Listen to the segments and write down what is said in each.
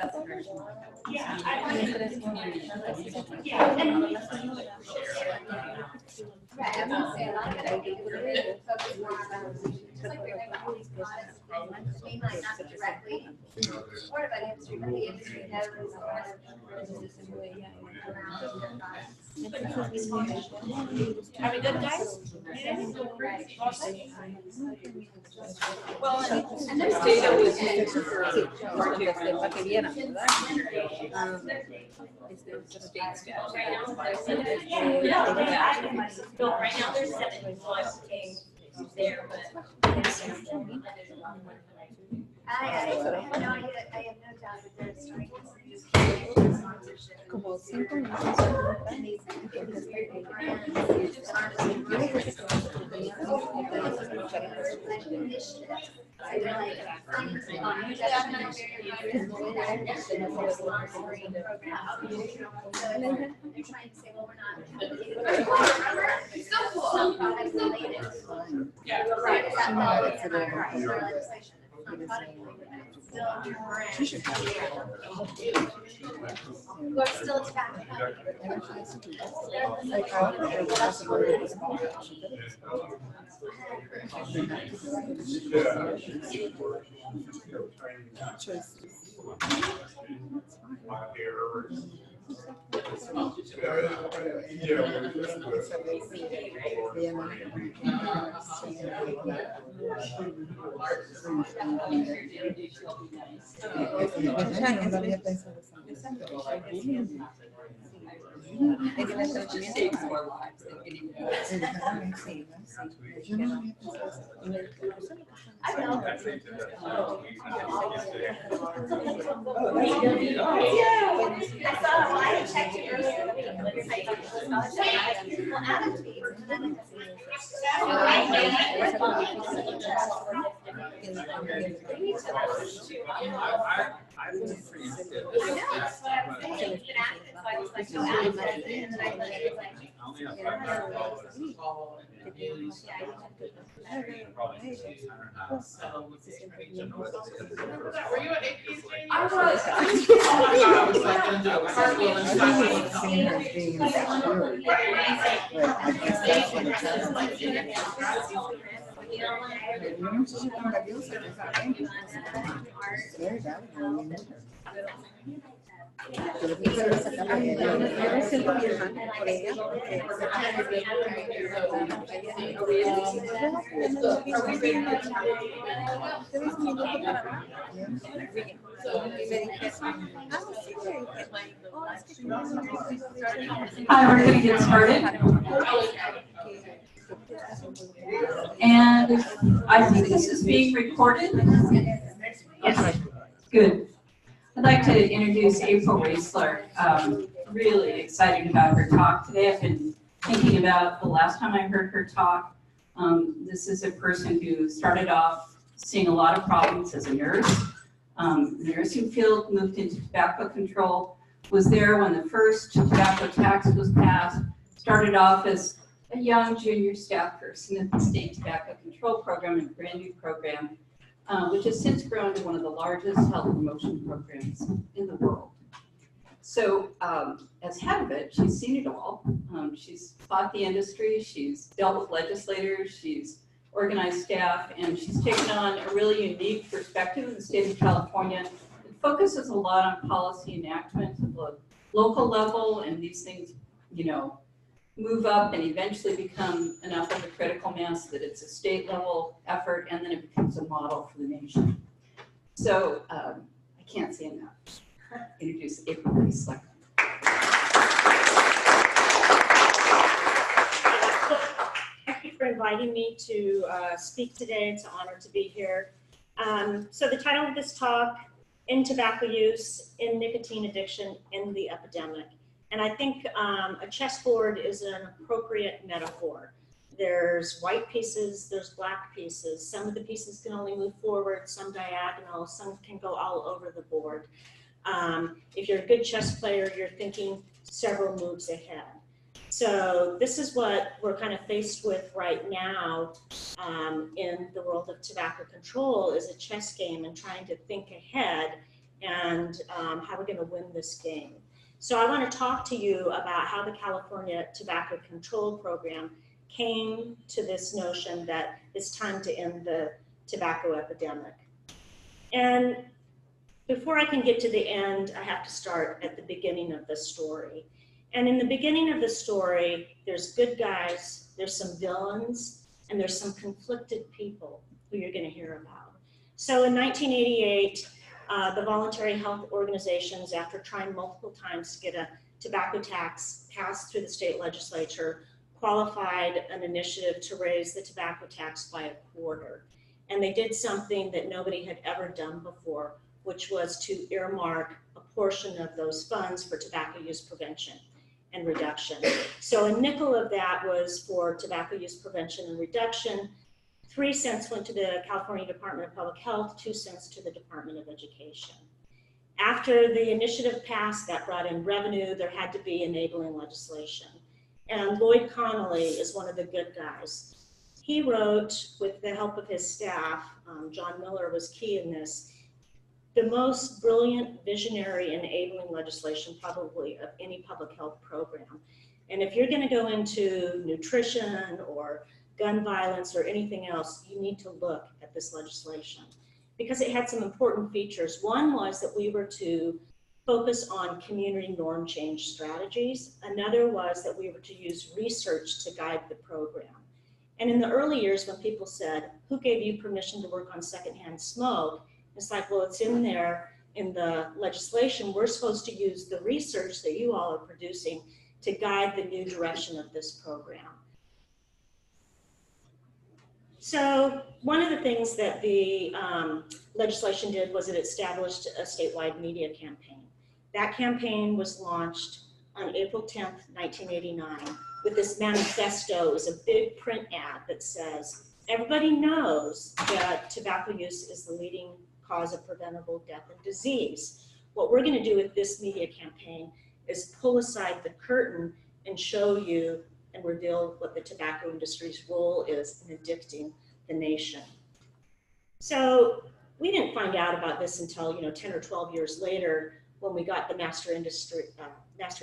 We might not be directly supported by the industry, but the industry knows Are we good, guys? Well, and there's data was used for que vieran, ¿verdad? It's a state statute. Right now there's 7 there, but I have no doubt that they're starting to sponsorship. Como 5 minutos. We're still tobacco. I checked it earlier. Hi, we're going to get started. And I think this is being recorded. Yes, good. I'd like to introduce April Raisler. Really excited about her talk today. I've been thinking about the last time I heard her talk. This is a person who started off seeing a lot of problems as a nurse. Nursing field, moved into tobacco control, was there when the first tobacco tax was passed, started off as a young junior staff person at the state tobacco control program, a brand new program, which has since grown to one of the largest health promotion programs in the world. So as head of it, she's seen it all. She's fought the industry, she's dealt with legislators, she's organized staff, and she's taken on a really unique perspective in the state of California. It focuses a lot on policy enactment at the local level, and these things, you know, move up and eventually become enough of a critical mass that it's a state level effort, and then it becomes a model for the nation. So I can't say enough. Introduce April Raisler. Thank you for inviting me to speak today. It's an honor to be here. So the title of this talk, In Tobacco Use, in Nicotine Addiction, in the Epidemic. And I think a chessboard is an appropriate metaphor. There's white pieces, there's black pieces. Some of the pieces can only move forward, some diagonal, some can go all over the board. If you're a good chess player, you're thinking several moves ahead. So this is what we're kind of faced with right now in the world of tobacco control, is a chess game and trying to think ahead and how we're going to win this game. So I want to talk to you about how the California Tobacco Control Program came to this notion that it's time to end the tobacco epidemic. And before I can get to the end, I have to start at the beginning of the story. And in the beginning of the story, there's good guys, there's some villains, and there's some conflicted people who you're going to hear about. So in 1988, the voluntary health organizations, after trying multiple times to get a tobacco tax passed through the state legislature, qualified an initiative to raise the tobacco tax by a quarter. And they did something that nobody had ever done before, which was to earmark a portion of those funds for tobacco use prevention and reduction. So a nickel of that was for tobacco use prevention and reduction. 3 cents went to the California Department of Public Health, 2 cents to the Department of Education. After the initiative passed, that brought in revenue, there had to be enabling legislation. And Lloyd Connolly is one of the good guys. He wrote, with the help of his staff, John Miller was key in this, the most brilliant, visionary, enabling legislation probably of any public health program. And if you're going to go into nutrition or gun violence or anything else, you need to look at this legislation because it had some important features. One was that we were to focus on community norm change strategies. Another was that we were to use research to guide the program. And in the early years when people said, who gave you permission to work on secondhand smoke? It's like, well, it's in there in the legislation. We're supposed to use the research that you all are producing to guide the new direction of this program. So one of the things that the legislation did was it established a statewide media campaign. That campaign was launched on April 10th, 1989, with this manifesto. It was a big print ad that says, everybody knows that tobacco use is the leading cause of preventable death and disease. What we're going to do with this media campaign is pull aside the curtain and show you and reveal what the tobacco industry's role is in addicting the nation. So we didn't find out about this until 10 or 12 years later when we got the master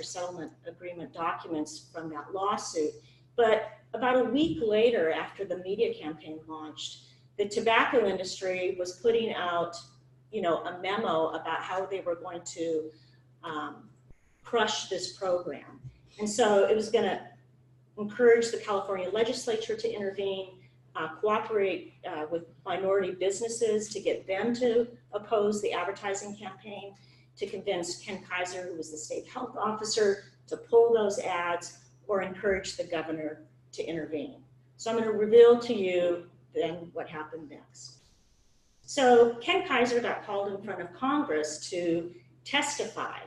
settlement agreement documents from that lawsuit. But about a week later, after the media campaign launched, the tobacco industry was putting out, a memo about how they were going to crush this program. And so it was going to encourage the California legislature to intervene, cooperate with minority businesses to get them to oppose the advertising campaign, to convince Ken Kaiser, who was the state health officer, to pull those ads, or encourage the governor to intervene. So I'm going to reveal to you then what happened next. So Ken Kaiser got called in front of Congress to testify.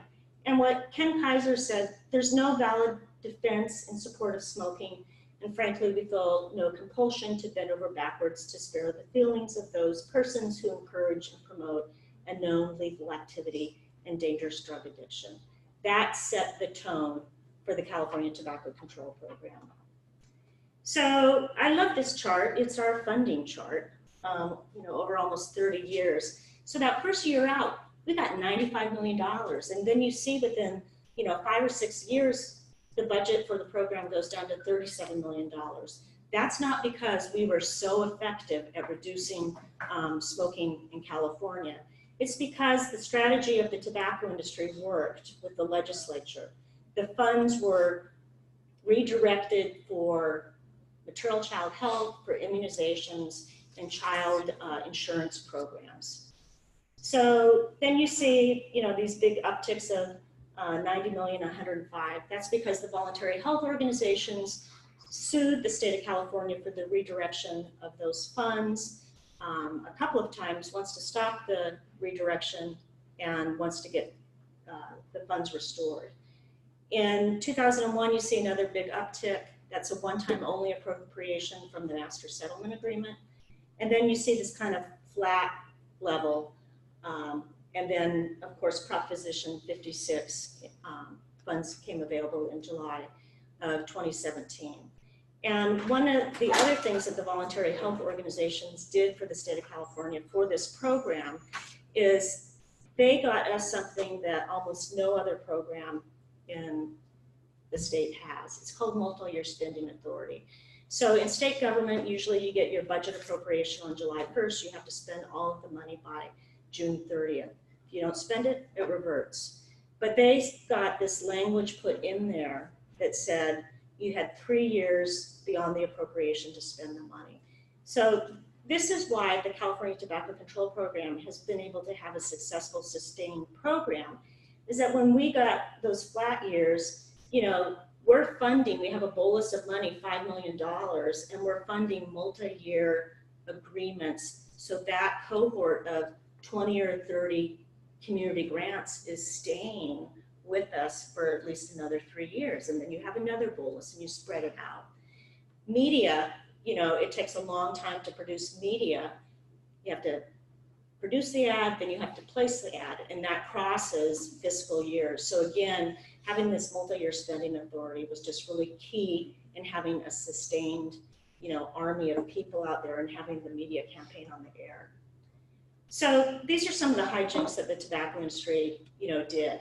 And what Ken Kaiser said, there's no valid defense in support of smoking, and frankly, we feel no compulsion to bend over backwards to spare the feelings of those persons who encourage and promote a known lethal activity and dangerous drug addiction. That set the tone for the California Tobacco Control Program. So I love this chart. It's our funding chart, over almost 30 years. So that first year out, we got $95 million. And then you see within, 5 or 6 years, the budget for the program goes down to $37 million. That's not because we were so effective at reducing smoking in California. It's because the strategy of the tobacco industry worked with the legislature. The funds were redirected for maternal child health, for immunizations, and child insurance programs. So then you see, these big upticks of 90 million, 105. That's because the voluntary health organizations sued the state of California for the redirection of those funds a couple of times, once to stop the redirection and once to get the funds restored. In 2001, you see another big uptick. That's a one-time only appropriation from the master settlement agreement. And then you see this kind of flat level. And then, of course, Proposition 56 funds came available in July of 2017. And one of the other things that the voluntary health organizations did for the state of California for this program is they got us something that almost no other program in the state has. It's called multi-year spending authority. So in state government, usually you get your budget appropriation on July 1st. You have to spend all of the money by June 30th. If you don't spend it, it reverts. But they got this language put in there that said you had 3 years beyond the appropriation to spend the money. So this is why the California Tobacco Control Program has been able to have a successful, sustained program, is that when we got those flat years, you know, we're funding, we have a bolus of money, $5 million, and we're funding multi-year agreements. So that cohort of 20 or 30 community grants is staying with us for at least another 3 years. And then you have another bolus and you spread it out. Media, you know, it takes a long time to produce media. You have to produce the ad, then you have to place the ad, and that crosses fiscal years. So again, having this multi-year spending authority was just really key in having a sustained, you know, army of people out there and having the media campaign on the air. So these are some of the hijinks that the tobacco industry, you know, did.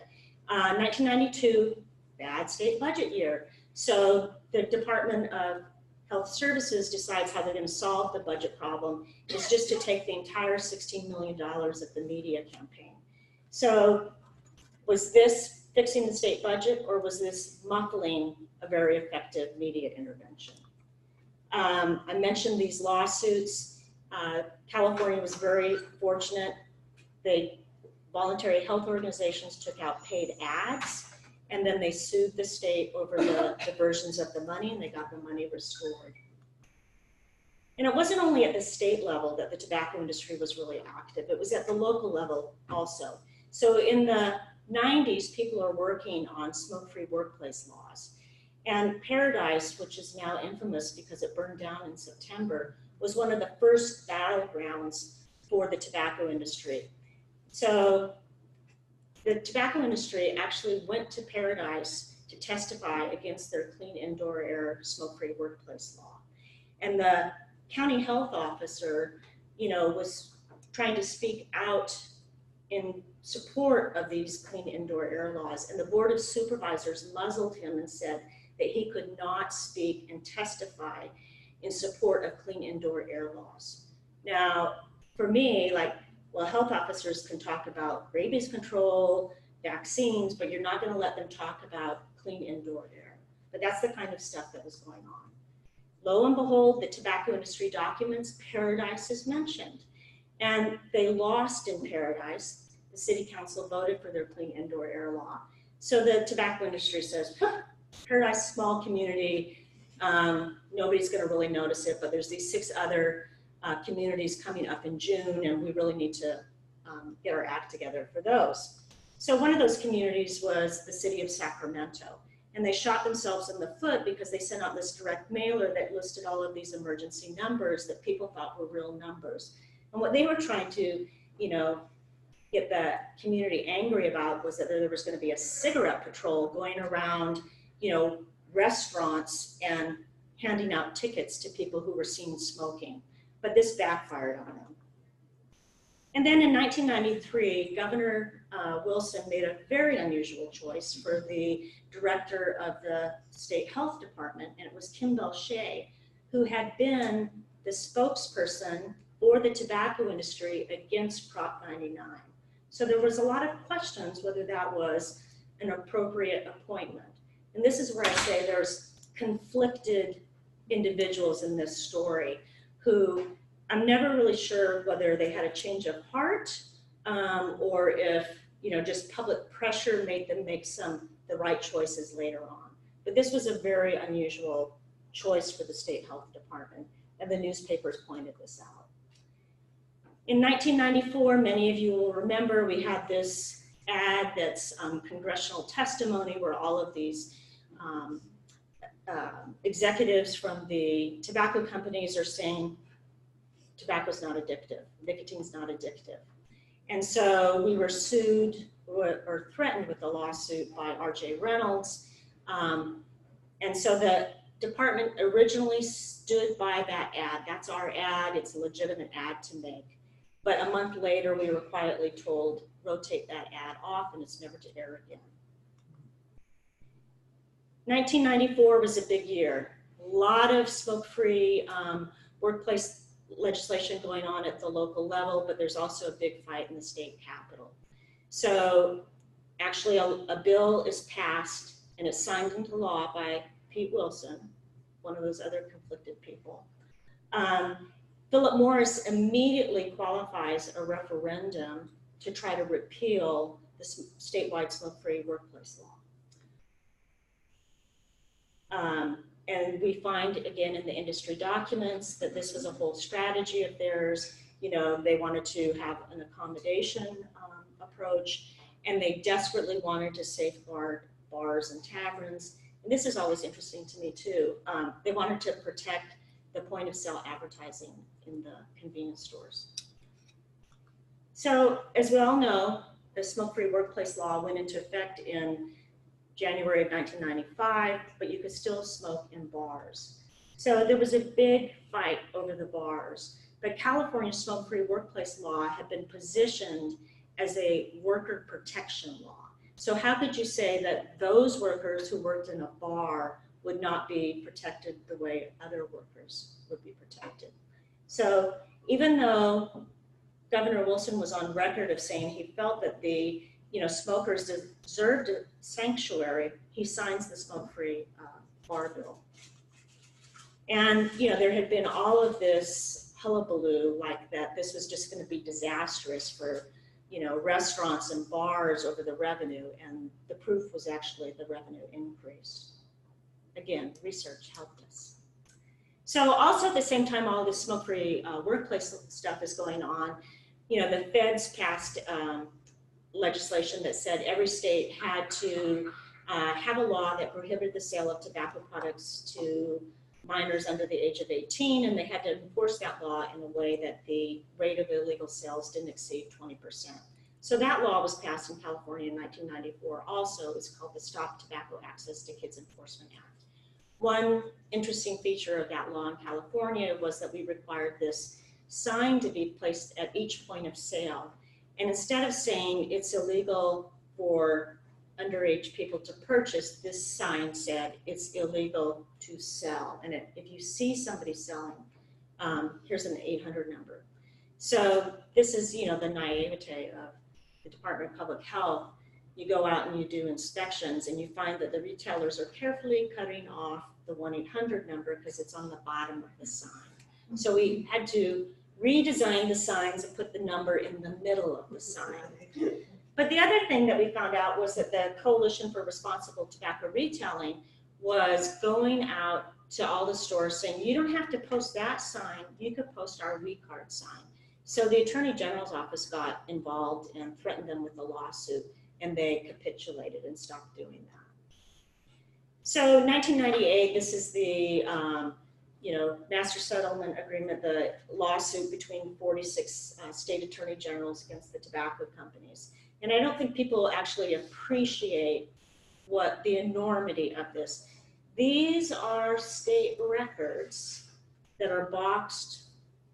1992, bad state budget year. So the Department of Health Services decides how they're going to solve the budget problem is just to take the entire $16 million of the media campaign. So was this fixing the state budget, or was this muffling a very effective media intervention? I mentioned these lawsuits. California was very fortunate. The voluntary health organizations took out paid ads, and then they sued the state over the diversions of the money, and they got the money restored. And it wasn't only at the state level that the tobacco industry was really active, it was at the local level also. So in the 90s, people are working on smoke-free workplace laws. And Paradise, which is now infamous because it burned down in September, was one of the first battlegrounds for the tobacco industry. So the tobacco industry actually went to Paradise to testify against their clean indoor air smoke-free workplace law. And the county health officer, you know, was trying to speak out in support of these clean indoor air laws. And the Board of Supervisors muzzled him and said that he could not speak and testify in support of clean indoor air laws. Now, for me, like, well, health officers can talk about rabies control, vaccines, but you're not going to let them talk about clean indoor air. But that's the kind of stuff that was going on. Lo and behold, the tobacco industry documents, Paradise is mentioned. And they lost in Paradise. The city council voted for their clean indoor air law. So the tobacco industry says, huh, Paradise, small community, nobody's going to really notice it, but there's these 6 other communities coming up in June, and we really need to get our act together for those. So one of those communities was the city of Sacramento, and they shot themselves in the foot because they sent out this direct mailer that listed all of these emergency numbers that people thought were real numbers. And what they were trying to, you know, get the community angry about was that there was going to be a cigarette patrol going around, you know, restaurants and handing out tickets to people who were seen smoking. But this backfired on them. And then in 1993, Governor Wilson made a very unusual choice for the director of the state health department, and it was Kim Belshea, who had been the spokesperson for the tobacco industry against Prop 99. So there was a lot of questions whether that was an appropriate appointment. And this is where I say there's conflicted individuals in this story who I'm never really sure whether they had a change of heart or if, you know, just public pressure made them make the right choices later on. But this was a very unusual choice for the state health department, and the newspapers pointed this out. In 1994, many of you will remember, we had this ad that's congressional testimony where all of these executives from the tobacco companies are saying tobacco's not addictive, nicotine's not addictive. And so we were sued or threatened with a lawsuit by R.J. Reynolds. And so the department originally stood by that ad. That's our ad, it's a legitimate ad to make. But a month later, we were quietly told rotate that ad off and it's never to air again. 1994 was a big year. A lot of smoke-free workplace legislation going on at the local level, but there's also a big fight in the state capitol. So actually a bill is passed and it's signed into law by Pete Wilson, one of those other conflicted people. Philip Morris immediately qualifies a referendum to try to repeal the statewide smoke-free workplace law. And we find again in the industry documents that this was a whole strategy of theirs. You know, they wanted to have an accommodation approach, and they desperately wanted to safeguard bars and taverns. And this is always interesting to me too. They wanted to protect the point of sale advertising in the convenience stores. So as we all know, the smoke-free workplace law went into effect in January of 1995, but you could still smoke in bars. So there was a big fight over the bars, but California's smoke-free workplace law had been positioned as a worker protection law. So how could you say that those workers who worked in a bar would not be protected the way other workers would be protected? So even though Governor Wilson was on record of saying he felt that the smokers deserved a sanctuary, he signs the smoke-free bar bill. And there had been all of this hullabaloo like that this was just going to be disastrous for restaurants and bars over the revenue, and the proof was actually the revenue increase. Again, research helped us. So also at the same time all this smoke-free workplace stuff is going on, the feds passed legislation that said every state had to have a law that prohibited the sale of tobacco products to minors under the age of 18, and they had to enforce that law in a way that the rate of illegal sales didn't exceed 20%. So that law was passed in California in 1994 also. It was called the Stop Tobacco Access to Kids Enforcement Act. One interesting feature of that law in California was that we required this sign to be placed at each point of sale. And instead of saying it's illegal for underage people to purchase, this sign said it's illegal to sell. And if you see somebody selling, here's an 800 number. So this is, the naivete of the Department of Public Health. You go out and you do inspections and you find that the retailers are carefully cutting off the 1-800 number because it's on the bottom of the sign. So we had to redesign the signs and put the number in the middle of the sign. But the other thing that we found out was that the Coalition for Responsible Tobacco Retailing was going out to all the stores saying, you don't have to post that sign, you could post our WeCard sign. So the Attorney General's office got involved and threatened them with a lawsuit, and they capitulated and stopped doing that. So 1998, this is the Master Settlement Agreement, the lawsuit between 46 state attorney generals against the tobacco companies. And I don't think people actually appreciate what the enormity of this. These are state records that are boxed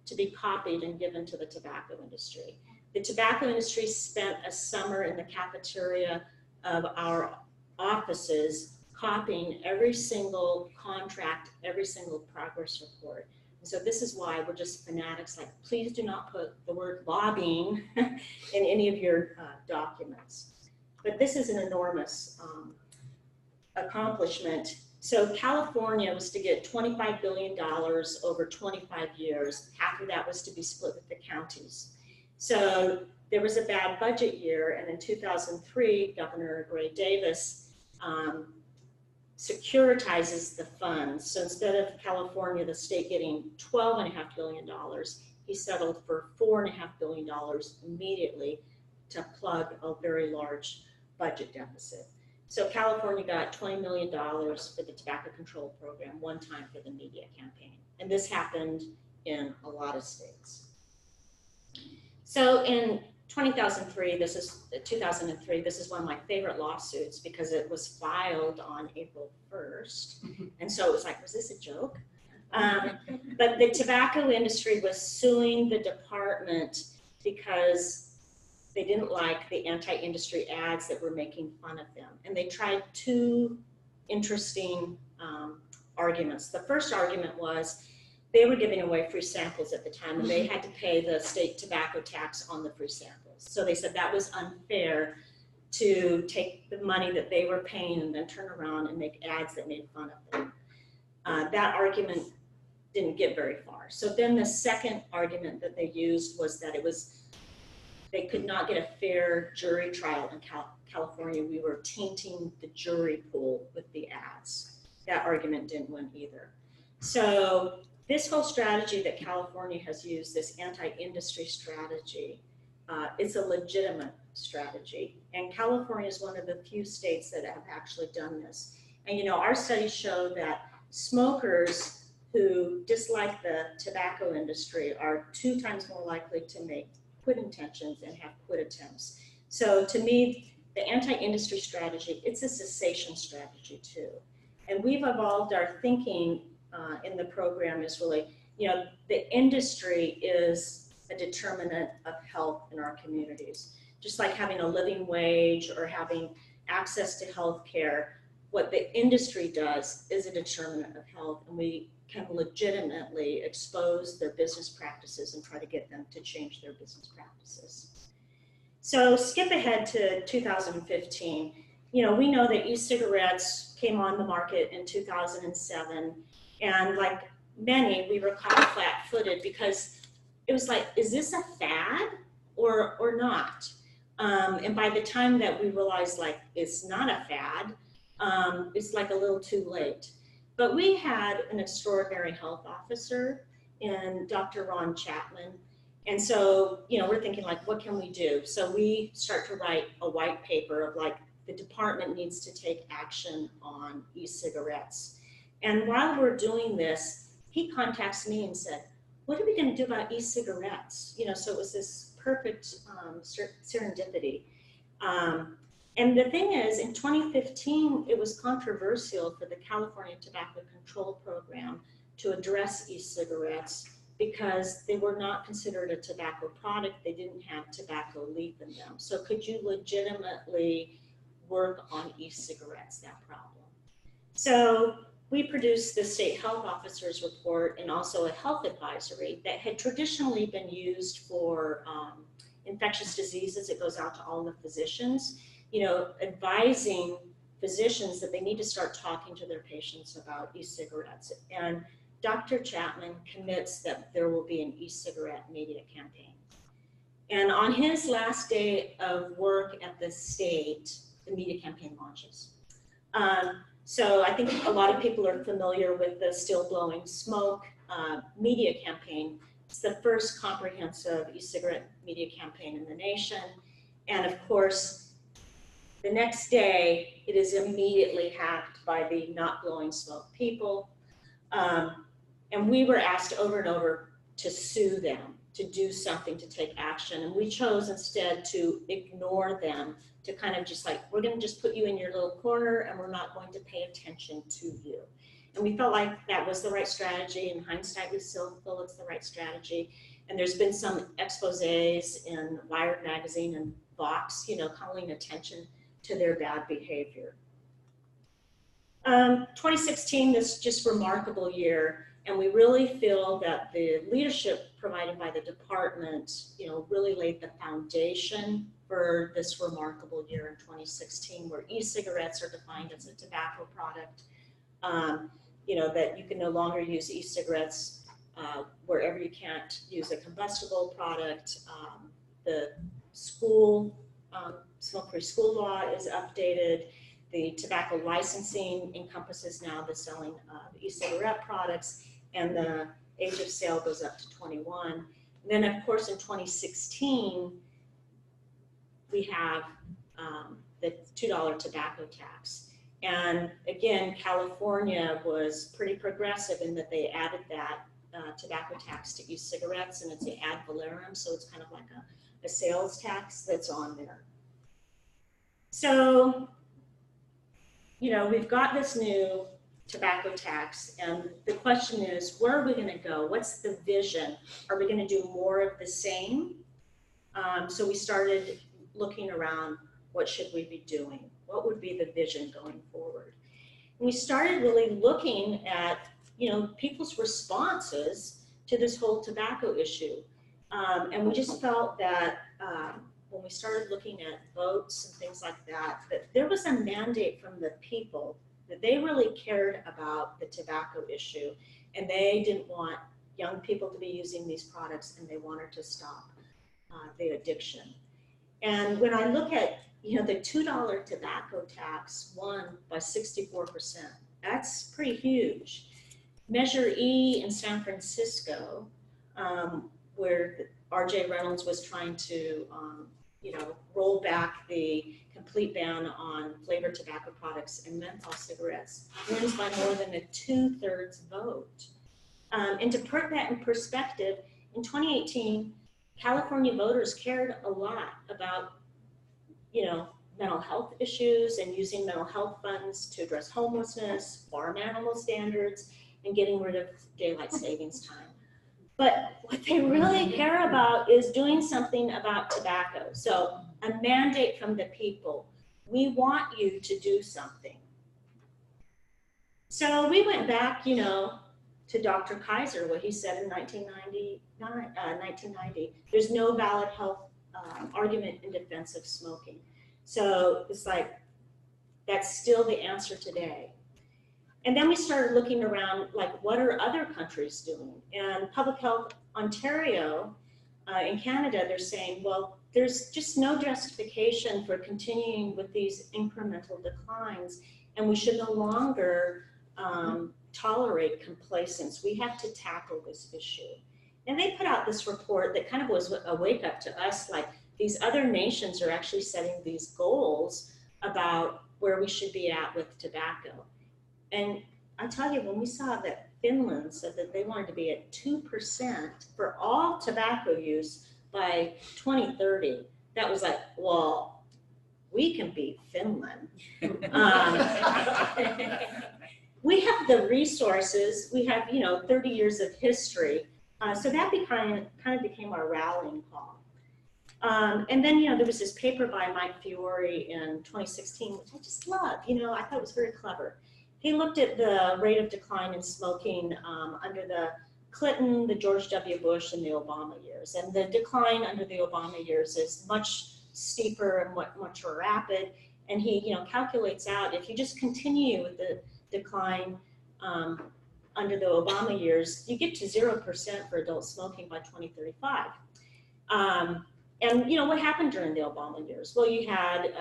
to be copied and given to the tobacco industry. The tobacco industry spent a summer in the cafeteria of our offices copying every single contract, every single progress report. And so this is why we're just fanatics, like, please do not put the word lobbying in any of your documents. But this is an enormous accomplishment. So California was to get $25 billion over 25 years. Half of that was to be split with the counties. So there was a bad budget year, and in 2003, Governor Gray Davis securitizes the funds. So instead of California, the state getting $12.5 billion, he settled for $4.5 billion immediately to plug a very large budget deficit. So California got $20 million for the tobacco control program, one time for the media campaign. And this happened in a lot of states. So in 2003, this is one of my favorite lawsuits because it was filed on April 1st. And so it was like, was this a joke? But the tobacco industry was suing the department because they didn't like the anti-industry ads that were making fun of them. And they tried two interesting arguments. The first argument was they were giving away free samples at the time, and they had to pay the state tobacco tax on the free samples. So they said that was unfair to take the money that they were paying and then turn around and make ads that made fun of them. That argument didn't get very far. So then the second argument that they used was that they could not get a fair jury trial in California. We were tainting the jury pool with the ads. That argument didn't win either. So this whole strategy that California has used, this anti-industry strategy, it's a legitimate strategy. And California is one of the few states that have actually done this. And you know, our studies show that smokers who dislike the tobacco industry are 2 times more likely to make quit intentions and have quit attempts. So to me, the anti-industry strategy, it's a cessation strategy too. And we've evolved our thinking in the program is really, you know, the industry is a determinant of health in our communities. Just like having a living wage or having access to health care, what the industry does is a determinant of health, and we can legitimately expose their business practices and try to get them to change their business practices. So skip ahead to 2015. You know, we know that e-cigarettes came on the market in 2007, and like many, we were caught flat-footed because it was like, is this a fad or not? And by the time that we realized like it's not a fad, it's like a little too late. But we had an extraordinary health officer in Dr. Ron Chapman. And so, you know, we're thinking like, what can we do? So we start to write a white paper of like, the department needs to take action on e-cigarettes. And while we're doing this, he contacts me and said, what are we going to do about e-cigarettes? You know, so it was this perfect serendipity. And the thing is, in 2015, it was controversial for the California Tobacco Control Program to address e-cigarettes because they were not considered a tobacco product. They didn't have tobacco leaf in them. So could you legitimately work on e-cigarettes, that problem? So we produced the state health officer's report and also a health advisory that had traditionally been used for infectious diseases. It goes out to all the physicians, you know, advising physicians that they need to start talking to their patients about e-cigarettes. And Dr. Chapman commits that there will be an e-cigarette media campaign. And on his last day of work at the state, the media campaign launches. So I think a lot of people are familiar with the Still Blowing Smoke media campaign. It's the first comprehensive e-cigarette media campaign in the nation. And of course, the next day, it is immediately hacked by the Not Blowing Smoke people. And we were asked over and over to sue them, to do something, to take action. And we chose instead to ignore them, to kind of just like, we're going to just put you in your little corner and we're not going to pay attention to you. And we felt like that was the right strategy. In hindsight, we still feel it's the right strategy. And there's been some exposés in Wired magazine and Vox, you know, calling attention to their bad behavior. 2016, this just remarkable year. And we really feel that the leadership provided by the department, you know, really laid the foundation for this remarkable year in 2016, where e-cigarettes are defined as a tobacco product. You know, that you can no longer use e-cigarettes wherever you can't use a combustible product. The school, smoke-free school law is updated. The tobacco licensing encompasses now the selling of e-cigarette products, and the age of sale goes up to 21. And then, of course, in 2016, we have the $2 tobacco tax. And again, California was pretty progressive in that they added that tobacco tax to e-cigarettes, and it's the ad valorem, so it's kind of like a sales tax that's on there. So, you know, we've got this new tobacco tax, and the question is, where are we going to go? What's the vision? Are we going to do more of the same? So we started looking around, what should we be doing? What would be the vision going forward? And we started really looking at, people's responses to this whole tobacco issue. And we just felt that when we started looking at votes and things like that, that there was a mandate from the people that they really cared about the tobacco issue, and they didn't want young people to be using these products, and they wanted to stop the addiction. And when I look at, the $2 tobacco tax won by 64%, that's pretty huge. Measure E in San Francisco, where R.J. Reynolds was trying to, roll back the complete ban on flavored tobacco products and menthol cigarettes, wins by more than a 2/3 vote. And to put that in perspective, in 2018, California voters cared a lot about, mental health issues and using mental health funds to address homelessness, farm animal standards, and getting rid of daylight savings time. But what they really care about is doing something about tobacco. So a mandate from the people. We want you to do something. So we went back, to Dr. Kaiser, what he said in 1990. There's no valid health argument in defense of smoking. So it's like, that's still the answer today. And then we started looking around, like, what are other countries doing? And Public Health Ontario in Canada, they're saying, well, there's just no justification for continuing with these incremental declines, and we should no longer tolerate complacence. We have to tackle this issue. And they put out this report that kind of was a wake up to us, like, these other nations are actually setting these goals about where we should be at with tobacco. And I tell you, when we saw that Finland said that they wanted to be at 2% for all tobacco use by 2030, that was like, well, we can beat Finland. We have the resources, we have, 30 years of history. So that kind of became our rallying call. And then, there was this paper by Mike Fiore in 2016, which I just love, I thought it was very clever. He looked at the rate of decline in smoking under the Clinton, the George W. Bush, and the Obama years. And the decline under the Obama years is much steeper and much more rapid. And he, calculates out, if you just continue with the decline under the Obama years, you get to 0% for adult smoking by 2035. And what happened during the Obama years? Well, you had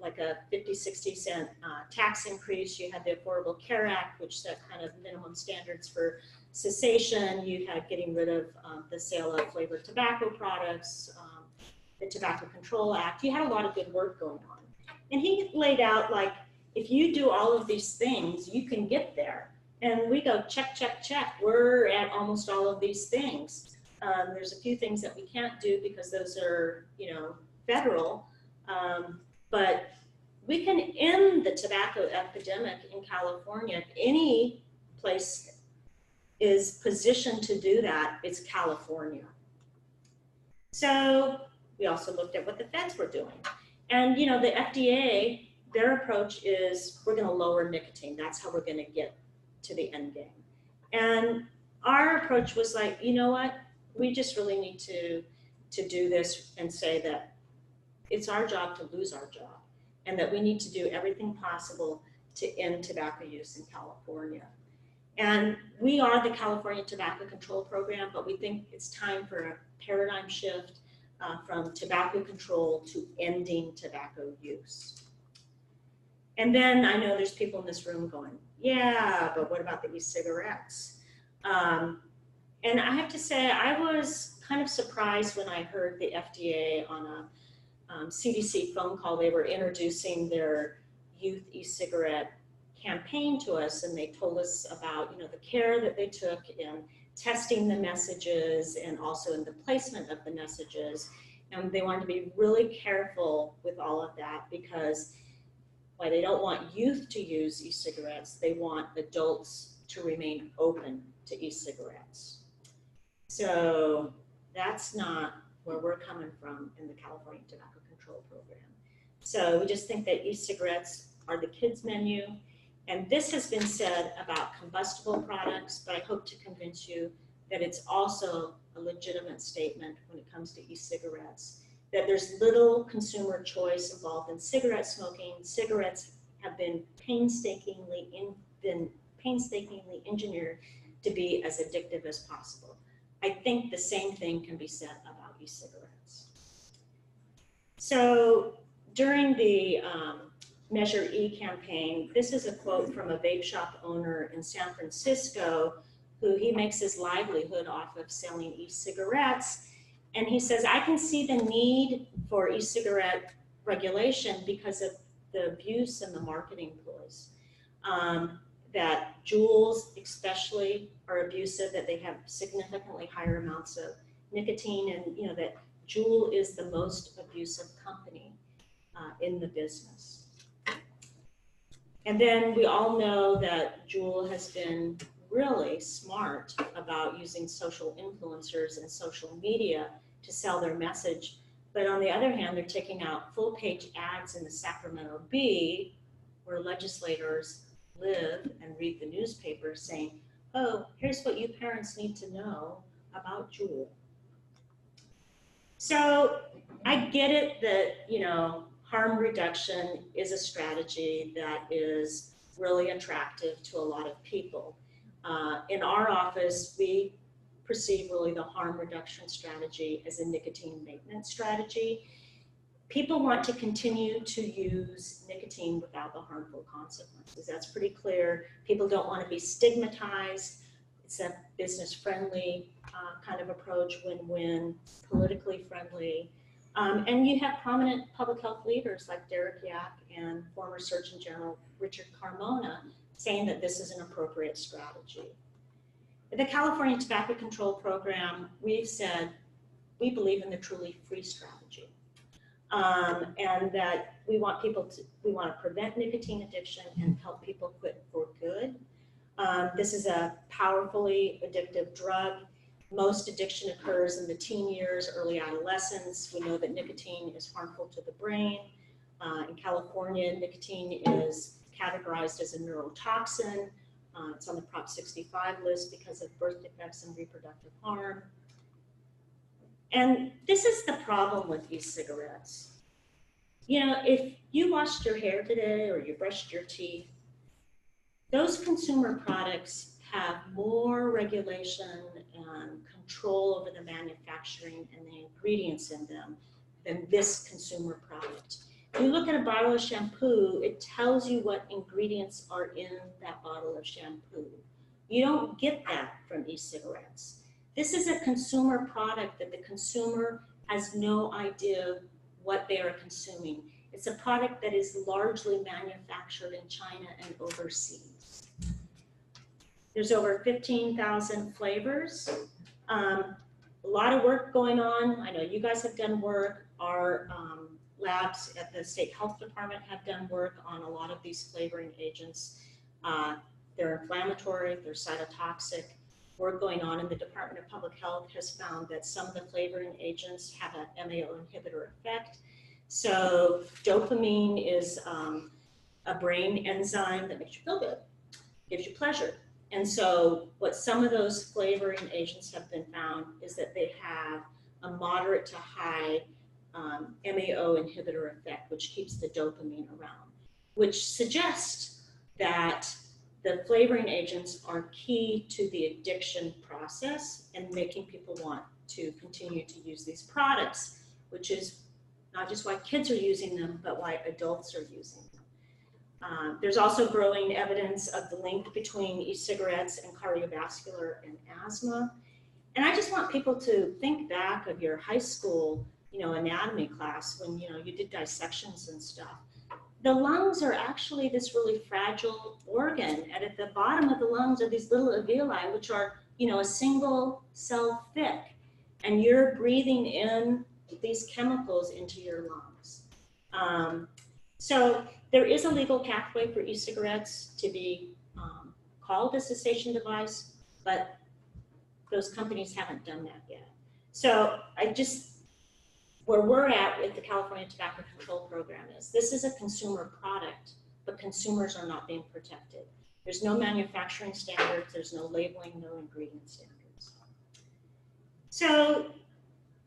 like a 50-60 cent tax increase. You had the Affordable Care Act, which set kind of minimum standards for cessation. You had getting rid of the sale of flavored tobacco products, the Tobacco Control Act. You had a lot of good work going on. And he laid out, like, if you do all of these things, you can get there. And we go, check, check, check. We're at almost all of these things. There's a few things that we can't do because those are, federal. But we can end the tobacco epidemic in California. If any place is positioned to do that, it's California. So we also looked at what the feds were doing. And, the FDA, their approach is, we're going to lower nicotine. That's how we're going to get to the end game. And our approach was like, you know what? We just really need to do this and say that it's our job to lose our job, and that we need to do everything possible to end tobacco use in California. And we are the California Tobacco Control Program, but we think it's time for a paradigm shift from tobacco control to ending tobacco use. And then I know there's people in this room going, yeah, but what about the e-cigarettes? And I have to say, I was kind of surprised when I heard the FDA on a CDC phone call. They were introducing their youth e-cigarette campaign to us, and they told us about, the care that they took in testing the messages and also in the placement of the messages. And they wanted to be really careful with all of that, because while they don't want youth to use e-cigarettes, they want adults to remain open to e-cigarettes. So that's not where we're coming from in the California Tobacco Control Program. So we just think that e-cigarettes are the kids' menu. And this has been said about combustible products, but I hope to convince you that it's also a legitimate statement when it comes to e-cigarettes, that there's little consumer choice involved in cigarette smoking. Cigarettes have been painstakingly engineered to be as addictive as possible. I think the same thing can be said about e-cigarettes. So during the Measure E campaign, this is a quote from a vape shop owner in San Francisco who he makes his livelihood off of selling e-cigarettes. And he says, I can see the need for e-cigarette regulation because of the abuse and the marketing ploys. That Juuls especially are abusive, that they have significantly higher amounts of nicotine, and you know that Juul is the most abusive company in the business. And then we all know that Juul has been really smart about using social influencers and social media to sell their message. But on the other hand, they're taking out full-page ads in the Sacramento Bee, where legislators live and read the newspaper saying, oh, here's what you parents need to know about Juul. So I get it that, you know, harm reduction is a strategy that is really attractive to a lot of people. In our office, we perceive really the harm reduction strategy as a nicotine maintenance strategy. People want to continue to use nicotine without the harmful consequences. That's pretty clear. People don't want to be stigmatized. It's a business-friendly kind of approach, win-win, politically friendly. And you have prominent public health leaders like Derek Yak and former Surgeon General Richard Carmona saying that this is an appropriate strategy. The California Tobacco Control Program, we've said we believe in the truly free strategy. And that we want to prevent nicotine addiction and help people quit for good. This is a powerfully addictive drug. Most addiction occurs in the teen years, early adolescence. We know that nicotine is harmful to the brain. In California, nicotine is categorized as a neurotoxin. It's on the Prop 65 list because of birth defects and reproductive harm. And this is the problem with e-cigarettes. You know, if you washed your hair today or you brushed your teeth, those consumer products have more regulation and control over the manufacturing and the ingredients in them than this consumer product. If you look at a bottle of shampoo, it tells you what ingredients are in that bottle of shampoo. You don't get that from e-cigarettes. This is a consumer product that the consumer has no idea what they are consuming. It's a product that is largely manufactured in China and overseas. There's over 15,000 flavors. A lot of work going on. I know you guys have done work. Our labs at the State Health Department have done work on a lot of these flavoring agents. They're inflammatory, they're cytotoxic. Work going on in the Department of Public Health has found that some of the flavoring agents have an MAO inhibitor effect. So dopamine is a brain enzyme that makes you feel good, gives you pleasure. And so what some of those flavoring agents have been found is that they have a moderate to high MAO inhibitor effect, which keeps the dopamine around, which suggests that the flavoring agents are key to the addiction process and making people want to continue to use these products, which is not just why kids are using them, but why adults are using them. There's also growing evidence of the link between e-cigarettes and cardiovascular and asthma. And I just want people to think back of your high school, anatomy class when, you did dissections and stuff. The lungs are actually this really fragile organ, and at the bottom of the lungs are these little alveoli, which are, a single cell thick, and you're breathing in these chemicals into your lungs. So there is a legal pathway for e-cigarettes to be called a cessation device, but those companies haven't done that yet. So I just where we're at with the California Tobacco Control Program is this is a consumer product, but consumers are not being protected. There's no manufacturing standards, there's no labeling, no ingredient standards. So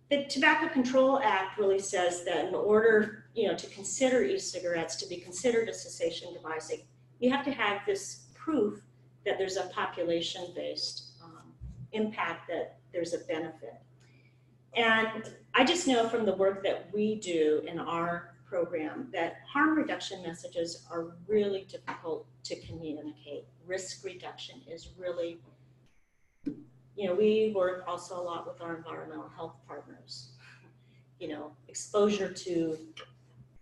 the Tobacco Control Act really says that in order, to consider e-cigarettes to be considered a cessation device, you have to have this proof that there's a population-based impact, that there's a benefit. And I just know from the work that we do in our program that harm reduction messages are really difficult to communicate. Risk reduction is really, we work also a lot with our environmental health partners. Exposure to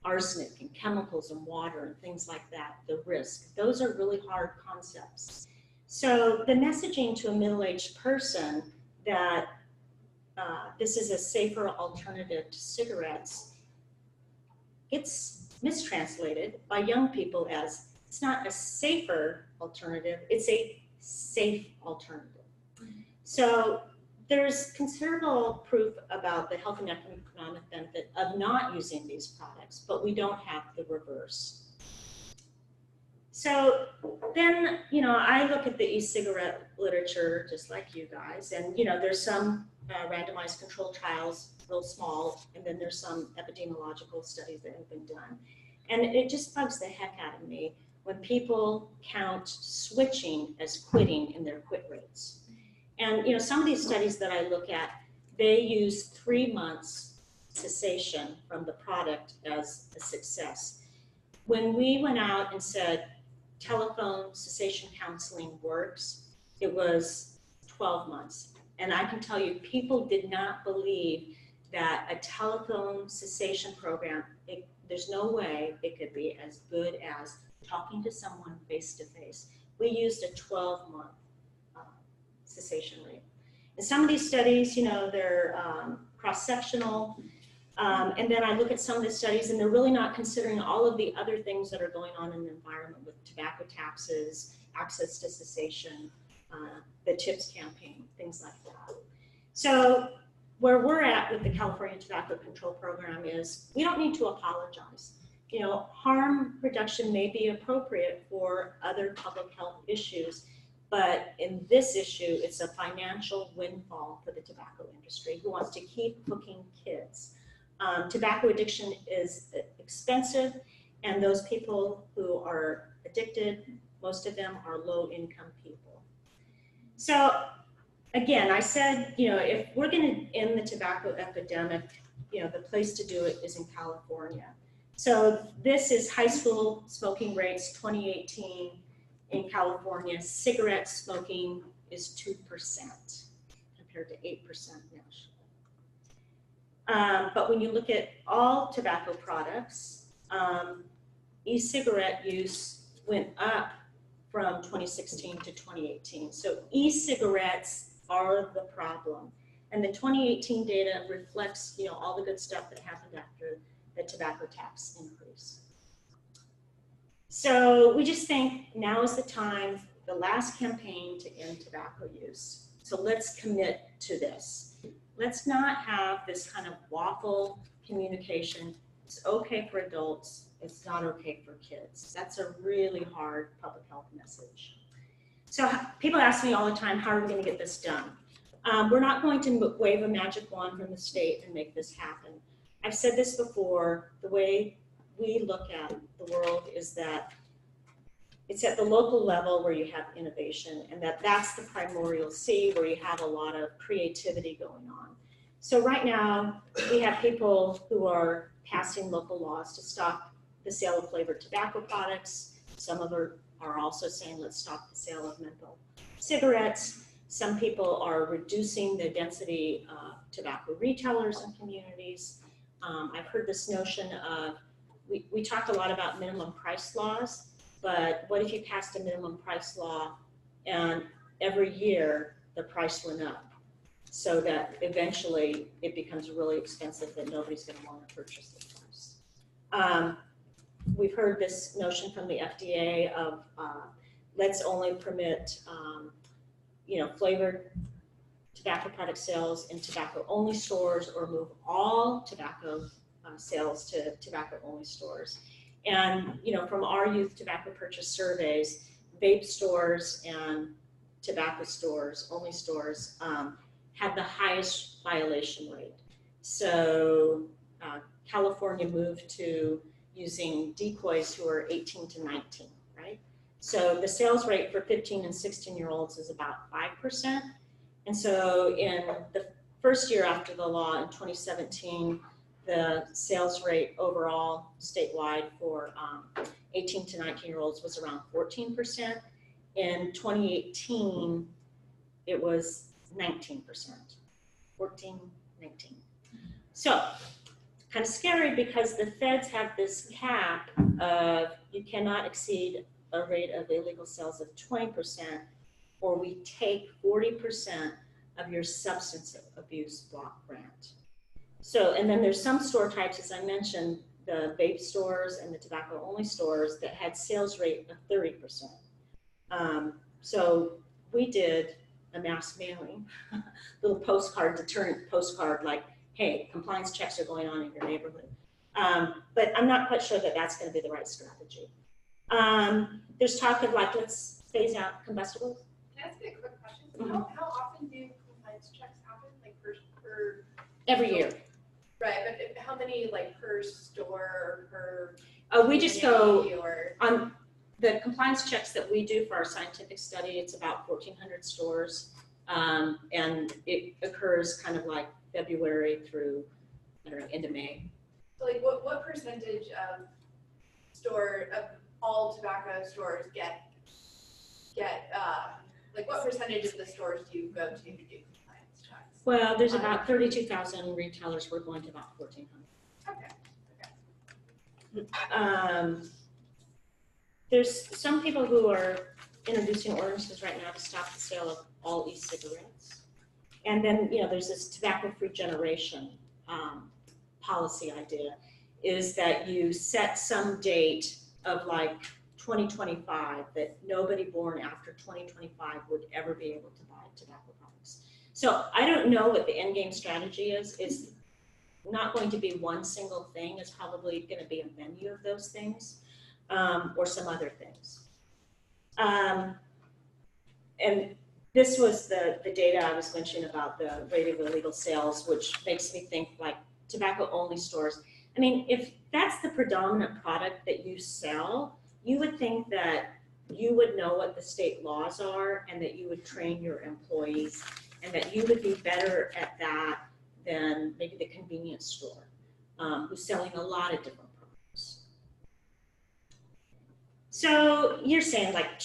arsenic and chemicals in water and things like that, the risk, those are really hard concepts. So the messaging to a middle-aged person that this is a safer alternative to cigarettes gets mistranslated by young people as it's not a safer alternative, it's a safe alternative. So there's considerable proof about the health and economic benefit of not using these products, but we don't have the reverse. So then, I look at the e-cigarette literature just like you guys, and there's some randomized controlled trials, real small, and then there's some epidemiological studies that have been done. And it just bugs the heck out of me when people count switching as quitting in their quit rates. And some of these studies that I look at, they use 3 months cessation from the product as a success. When we went out and said telephone cessation counseling works, it was 12 months. And I can tell you, people did not believe that a telephone cessation program, there's no way it could be as good as talking to someone face to face. We used a 12-month cessation rate. And some of these studies, they're cross-sectional. And then I look at some of the studies and they're really not considering all of the other things that are going on in the environment with tobacco taxes, access to cessation, the TIPS campaign, things like that. So where we're at with the California Tobacco Control Program is we don't need to apologize. Harm reduction may be appropriate for other public health issues, but in this issue, it's a financial windfall for the tobacco industry who wants to keep hooking kids. Tobacco addiction is expensive, and those people who are addicted, most of them are low-income people. So again, I said, if we're going to end the tobacco epidemic, the place to do it is in California. So this is high school smoking rates 2018 in California. Cigarette smoking is 2% compared to 8% nationally. But when you look at all tobacco products, e-cigarette use went up from 2016 to 2018. So e-cigarettes are the problem. And the 2018 data reflects, all the good stuff that happened after the tobacco tax increase. So we just think now is the time, the last campaign to end tobacco use. So let's commit to this. Let's not have this kind of waffle communication. It's okay for adults, it's not okay for kids. That's a really hard public health message. So people ask me all the time, how are we going to get this done? We're not going to wave a magic wand from the state and make this happen. I've said this before, the way we look at the world is that it's at the local level where you have innovation, and that's the primordial C where you have a lot of creativity going on. So right now, we have people who are passing local laws to stop the sale of flavored tobacco products. Some of them are also saying, let's stop the sale of menthol cigarettes. Some people are reducing the density of tobacco retailers in communities. I've heard this notion of, we talked a lot about minimum price laws, but what if you passed a minimum price law and every year the price went up so that eventually it becomes really expensive that nobody's going to want to purchase the price. We've heard this notion from the FDA of let's only permit flavored tobacco product sales in tobacco-only stores or move all tobacco sales to tobacco-only stores. And, you know, from our youth tobacco purchase surveys, vape stores and tobacco stores, only stores, had the highest violation rate. So California moved to using decoys who are 18 to 19, right? So the sales rate for 15 and 16-year-olds is about 5%. And so in the first year after the law in 2017, the sales rate overall statewide for 18 to 19-year-olds was around 14%. In 2018, it was 19%, 14, 19. So kind of scary because the feds have this cap of you cannot exceed a rate of illegal sales of 20%, or we take 40% of your substance abuse block grant. So, and then there's some store types, as I mentioned, the vape stores and the tobacco only stores that had sales rate of 30%. So we did a mass mailing, little postcard, deterrent postcard, like, hey, compliance checks are going on in your neighborhood. But I'm not quite sure that that's going to be the right strategy. There's talk of like, let's phase out combustibles. Can I ask you a quick question? Mhm. How often do compliance checks happen? Like per Every year. Right, but how many like per store or We just go community or on the compliance checks that we do for our scientific study. It's about 1,400 stores, and it occurs kind of like February through, I don't know, end of May. so like what percentage of all tobacco stores get like what percentage of the stores do you go to do compliance checks? Well, there's about 32,000 retailers. We're going to about 1,400. Okay. There's some people who are introducing ordinances right now to stop the sale of all e-cigarettes. And then, you know, there's this tobacco-free generation policy idea, is that you set some date of like 2025 that nobody born after 2025 would ever be able to buy tobacco products. So I don't know what the end game strategy is. It's not going to be one single thing. It's probably going to be a menu of those things, or some other things. And this was the data I was mentioning about the rate of illegal sales, which makes me think like tobacco only stores. I mean, if that's the predominant product that you sell, you would think that you would know what the state laws are and that you would train your employees and that you would be better at that than maybe the convenience store, who's selling a lot of different products. So you're saying like,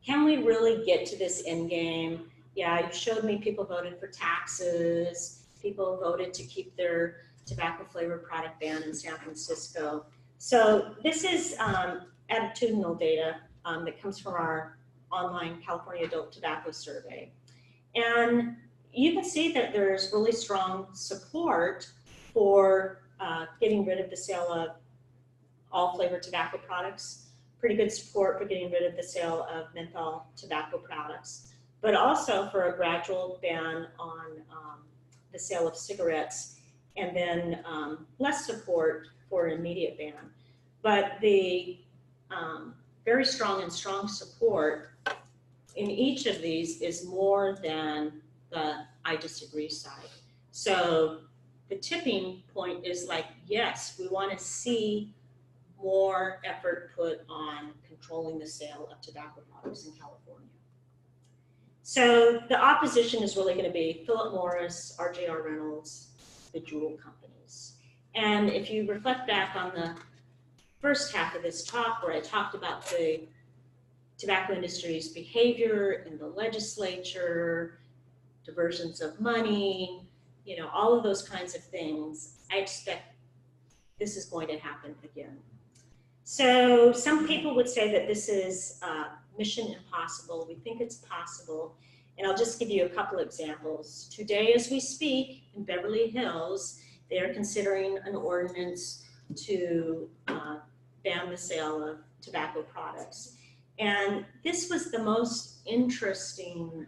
can we really get to this end game? Yeah, you showed me people voted for taxes. People voted to keep their tobacco flavored product ban in San Francisco. So this is attitudinal data that comes from our online California Adult Tobacco Survey. And you can see that there's really strong support for getting rid of the sale of all flavored tobacco products, pretty good support for getting rid of the sale of menthol tobacco products, but also for a gradual ban on the sale of cigarettes, and then less support for an immediate ban. But the very strong and strong support in each of these is more than the I disagree side. So the tipping point is like, yes, we want to see more effort put on controlling the sale of tobacco products in California. So the opposition is really going to be Philip Morris, RJR Reynolds, the Juul companies. And if you reflect back on the first half of this talk where I talked about the tobacco industry's behavior in the legislature, diversions of money, you know, all of those kinds of things, I expect this is going to happen again. So some people would say that this is mission impossible. We think it's possible. And I'll just give you a couple examples. Today, as we speak, in Beverly Hills, they are considering an ordinance to ban the sale of tobacco products. And this was the most interesting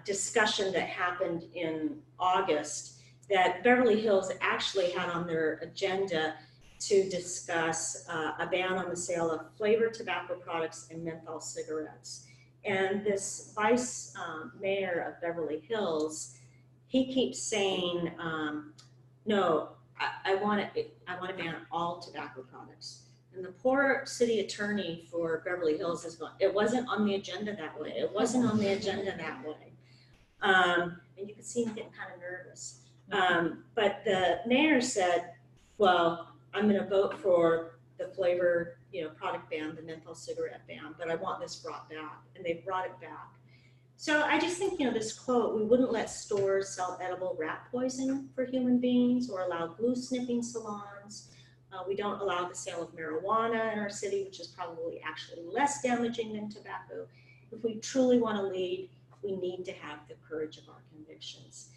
discussion that happened in August that Beverly Hills actually had on their agenda to discuss a ban on the sale of flavored tobacco products and menthol cigarettes. And this vice mayor of Beverly Hills, he keeps saying, no, I want to ban all tobacco products. And the poor city attorney for Beverly Hills is going, it wasn't on the agenda that way. It wasn't on the agenda that way. And you can see him getting kind of nervous. But the mayor said, well, I'm going to vote for the flavor, product ban, the menthol cigarette ban, but I want this brought back. And they brought it back. So I just think, this quote, we wouldn't let stores sell edible rat poison for human beings or allow glue snipping salons. We don't allow the sale of marijuana in our city, which is probably actually less damaging than tobacco. If we truly want to lead, we need to have the courage of our convictions.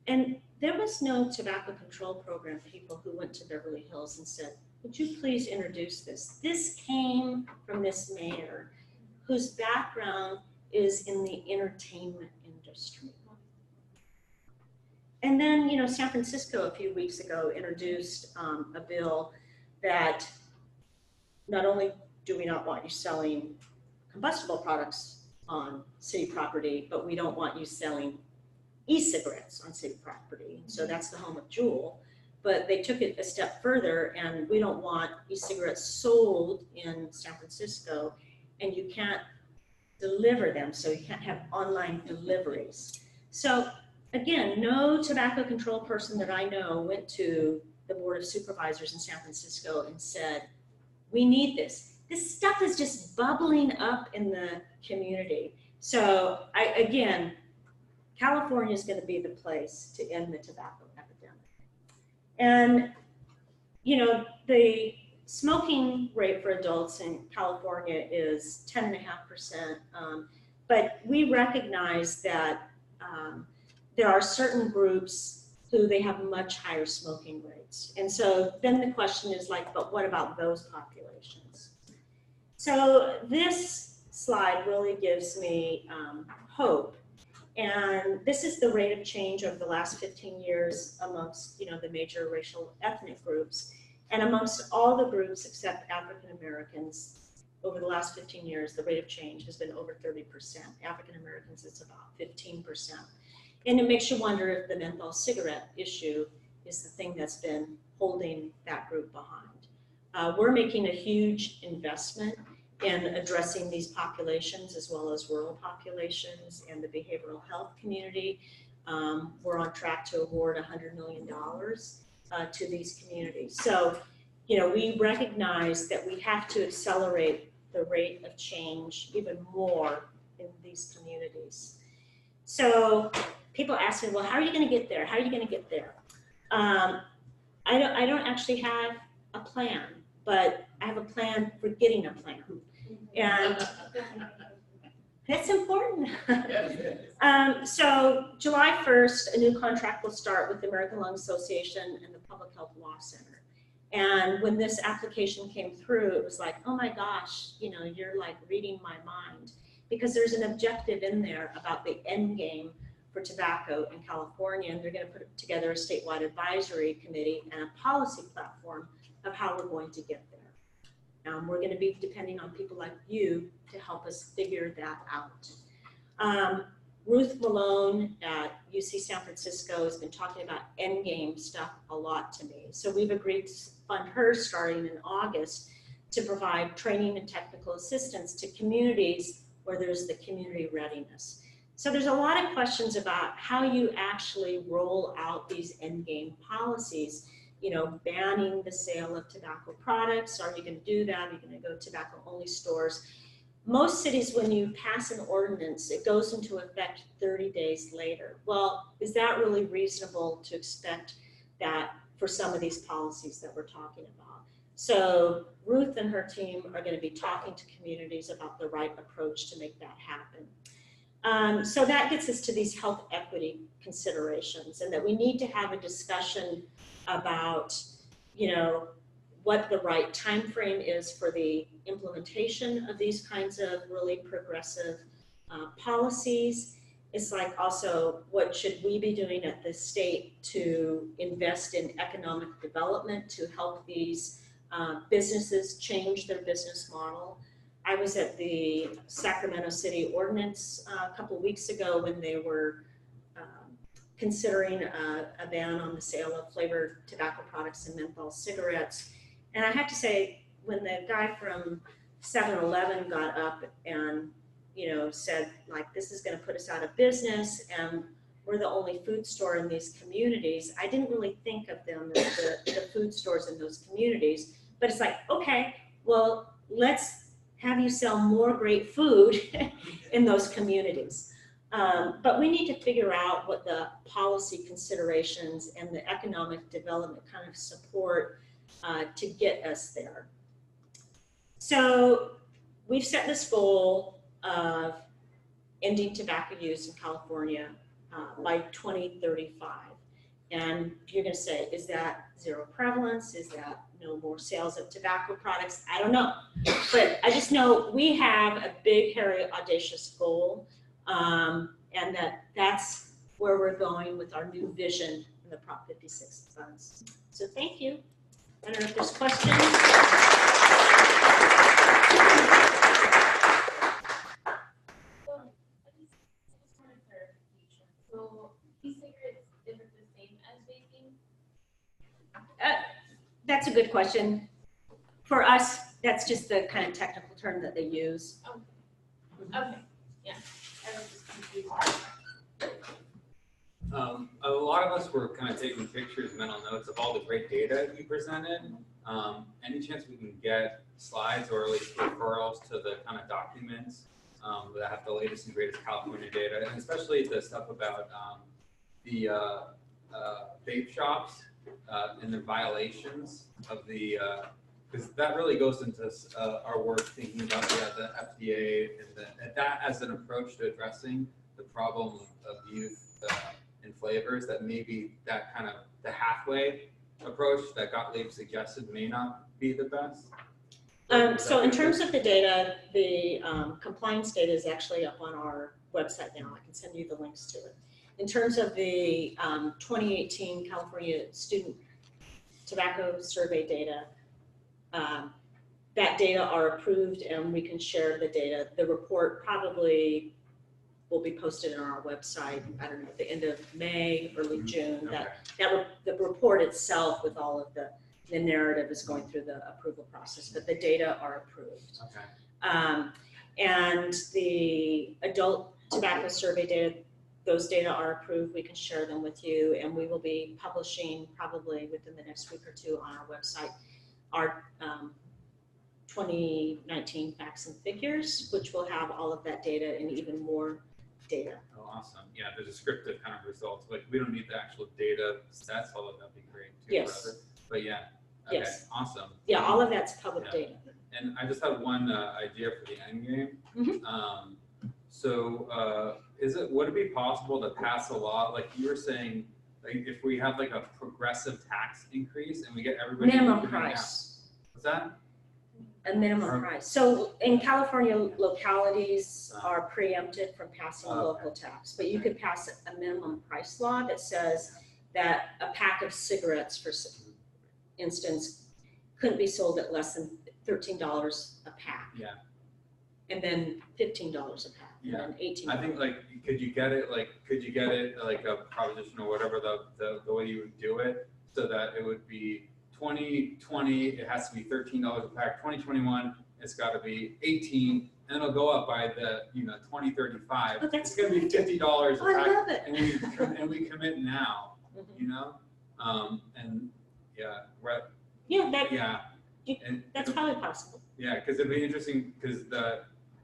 And there was no tobacco control program people who went to Beverly Hills and said, would you please introduce this? This came from this mayor whose background is in the entertainment industry. And then, San Francisco a few weeks ago introduced a bill that not only do we not want you selling combustible products on city property, but we don't want you selling e-cigarettes on city property. So that's the home of Juul. But they took it a step further, and we don't want e-cigarettes sold in San Francisco, and you can't deliver them, so you can't have online deliveries. So again, no tobacco control person that I know went to the Board of Supervisors in San Francisco and said, we need this. This stuff is just bubbling up in the community. So again, California is going to be the place to end the tobacco epidemic. And, the smoking rate for adults in California is 10.5%. But we recognize that there are certain groups who they have much higher smoking rates. And so then the question is but what about those populations? So this slide really gives me hope. And this is the rate of change over the last 15 years amongst, the major racial ethnic groups. And amongst all the groups except African Americans, over the last 15 years, the rate of change has been over 30%. African Americans, it's about 15%. And it makes you wonder if the menthol cigarette issue is the thing that's been holding that group behind. We're making a huge investment in addressing these populations as well as rural populations and the behavioral health community. We're on track to award $100 million to these communities. So, we recognize that we have to accelerate the rate of change even more in these communities. So people ask me, well, how are you going to get there? How are you going to get there? I don't actually have a plan, but I have a plan for getting a plan. And it's important. So July 1st, a new contract will start with the American Lung Association and the Public Health Law Center. And when this application came through, it was like, oh my gosh, you're like reading my mind, because there's an objective in there about the end game for tobacco in California, and they're going to put together a statewide advisory committee and a policy platform of how we're going to get there. We're going to be depending on people like you to help us figure that out. Ruth Malone at UC San Francisco has been talking about endgame stuff a lot to me. So we've agreed to fund her starting in August to provide training and technical assistance to communities where there's the community readiness. So there's a lot of questions about how you actually roll out these endgame policies. Banning the sale of tobacco products. Are you going to do that? Are you going to go tobacco only stores? Most cities, when you pass an ordinance, it goes into effect 30 days later. Well, is that really reasonable to expect that for some of these policies that we're talking about? So Ruth and her team are going to be talking to communities about the right approach to make that happen. So that gets us to these health equity considerations, and that we need to have a discussion about, what the right time frame is for the implementation of these kinds of really progressive policies. it's like also what should we be doing at the state to invest in economic development to help these businesses change their business model. I was at the Sacramento City Ordinance a couple of weeks ago when they were considering a ban on the sale of flavored tobacco products and menthol cigarettes. And I have to say, when the guy from 7-Eleven got up and said, like, this is going to put us out of business and we're the only food store in these communities, I didn't really think of them as the food stores in those communities. But it's like, okay, well, let's have you sell more great food in those communities. But we need to figure out what the policy considerations and the economic development kind of support to get us there. So we've set this goal of ending tobacco use in California by 2035. And you're going to say, is that zero prevalence? Is that no more sales of tobacco products? I don't know. But I just know we have a big, hairy, audacious goal. And that's where we're going with our new vision in the Prop 56 funds. So thank you. I don't know if there's questions. So e-cigarettes, is it the same as vaping? That's a good question. For us, that's just the kind of technical term that they use. Okay, yeah, I was just confused. A lot of us were kind of taking pictures, mental notes of all the great data you presented. Any chance we can get slides or at least referrals to the kind of documents that have the latest and greatest California data, and especially the stuff about the vape shops and the violations of the, because that really goes into our work thinking about the FDA and that as an approach to addressing the problem of youth and flavors, that maybe that kind of the halfway approach that Gottlieb suggested may not be the best. So in terms of the data, the compliance data is actually up on our website now. I can send you the links to it. In terms of the 2018 California Student Tobacco Survey data, that data are approved and we can share the data. The report probably will be posted on our website, I don't know, at the end of May, early June. Okay. The report itself with all of the narrative is going through the approval process, but the data are approved. Okay. And the adult tobacco survey data, those data are approved. We can share them with you, and we will be publishing probably within the next week or two on our website our 2019 facts and figures, which will have all of that data and even more data. Oh, awesome. Yeah, the descriptive kind of results. Like, we don't need the actual data sets, although that'd be great too. Yes. Forever. But yeah. Okay. Yes. Awesome. Yeah, all of that's public Yeah. data. And I just have one idea for the end game. Mhm. Would it be possible to pass a law, like you were saying, like if we have like a progressive tax increase and we get everybody Minimum moving out? price. What's that? A minimum price. So in California, localities are preempted from passing a local tax, but you could pass a minimum price law that says that a pack of cigarettes, for instance, couldn't be sold at less than $13 a pack. Yeah. And then $15 a pack. Yeah. And then $18. I think like, could you get it like a proposition or whatever the way you would do it, so that it would be 2020, it has to be $13 a pack. 2021, it's got to be 18, and it'll go up by the 2035. Oh, that's it's going to be $50 a Oh, I pack, love it. and we commit now, Mhm. and yeah, right, Yeah, that, yeah, and that's probably possible. yeah, because it'd be interesting because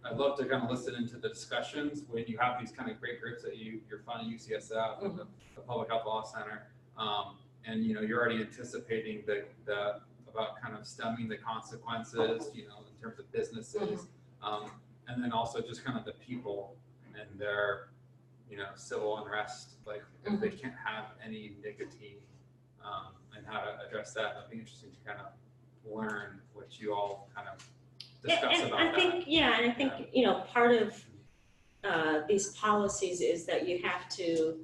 I'd love to kind of listen into the discussions when you have these kind of great groups that you're funding UCSF, and the Public Health Law Center, and you're already anticipating the about kind of stemming the consequences, in terms of businesses, and then also just kind of the people and their civil unrest, like if they can't have any nicotine, and how to address that. It'd be interesting to kind of learn what you all kind of discuss And about I think, that. yeah, and I think, part of these policies is that you have to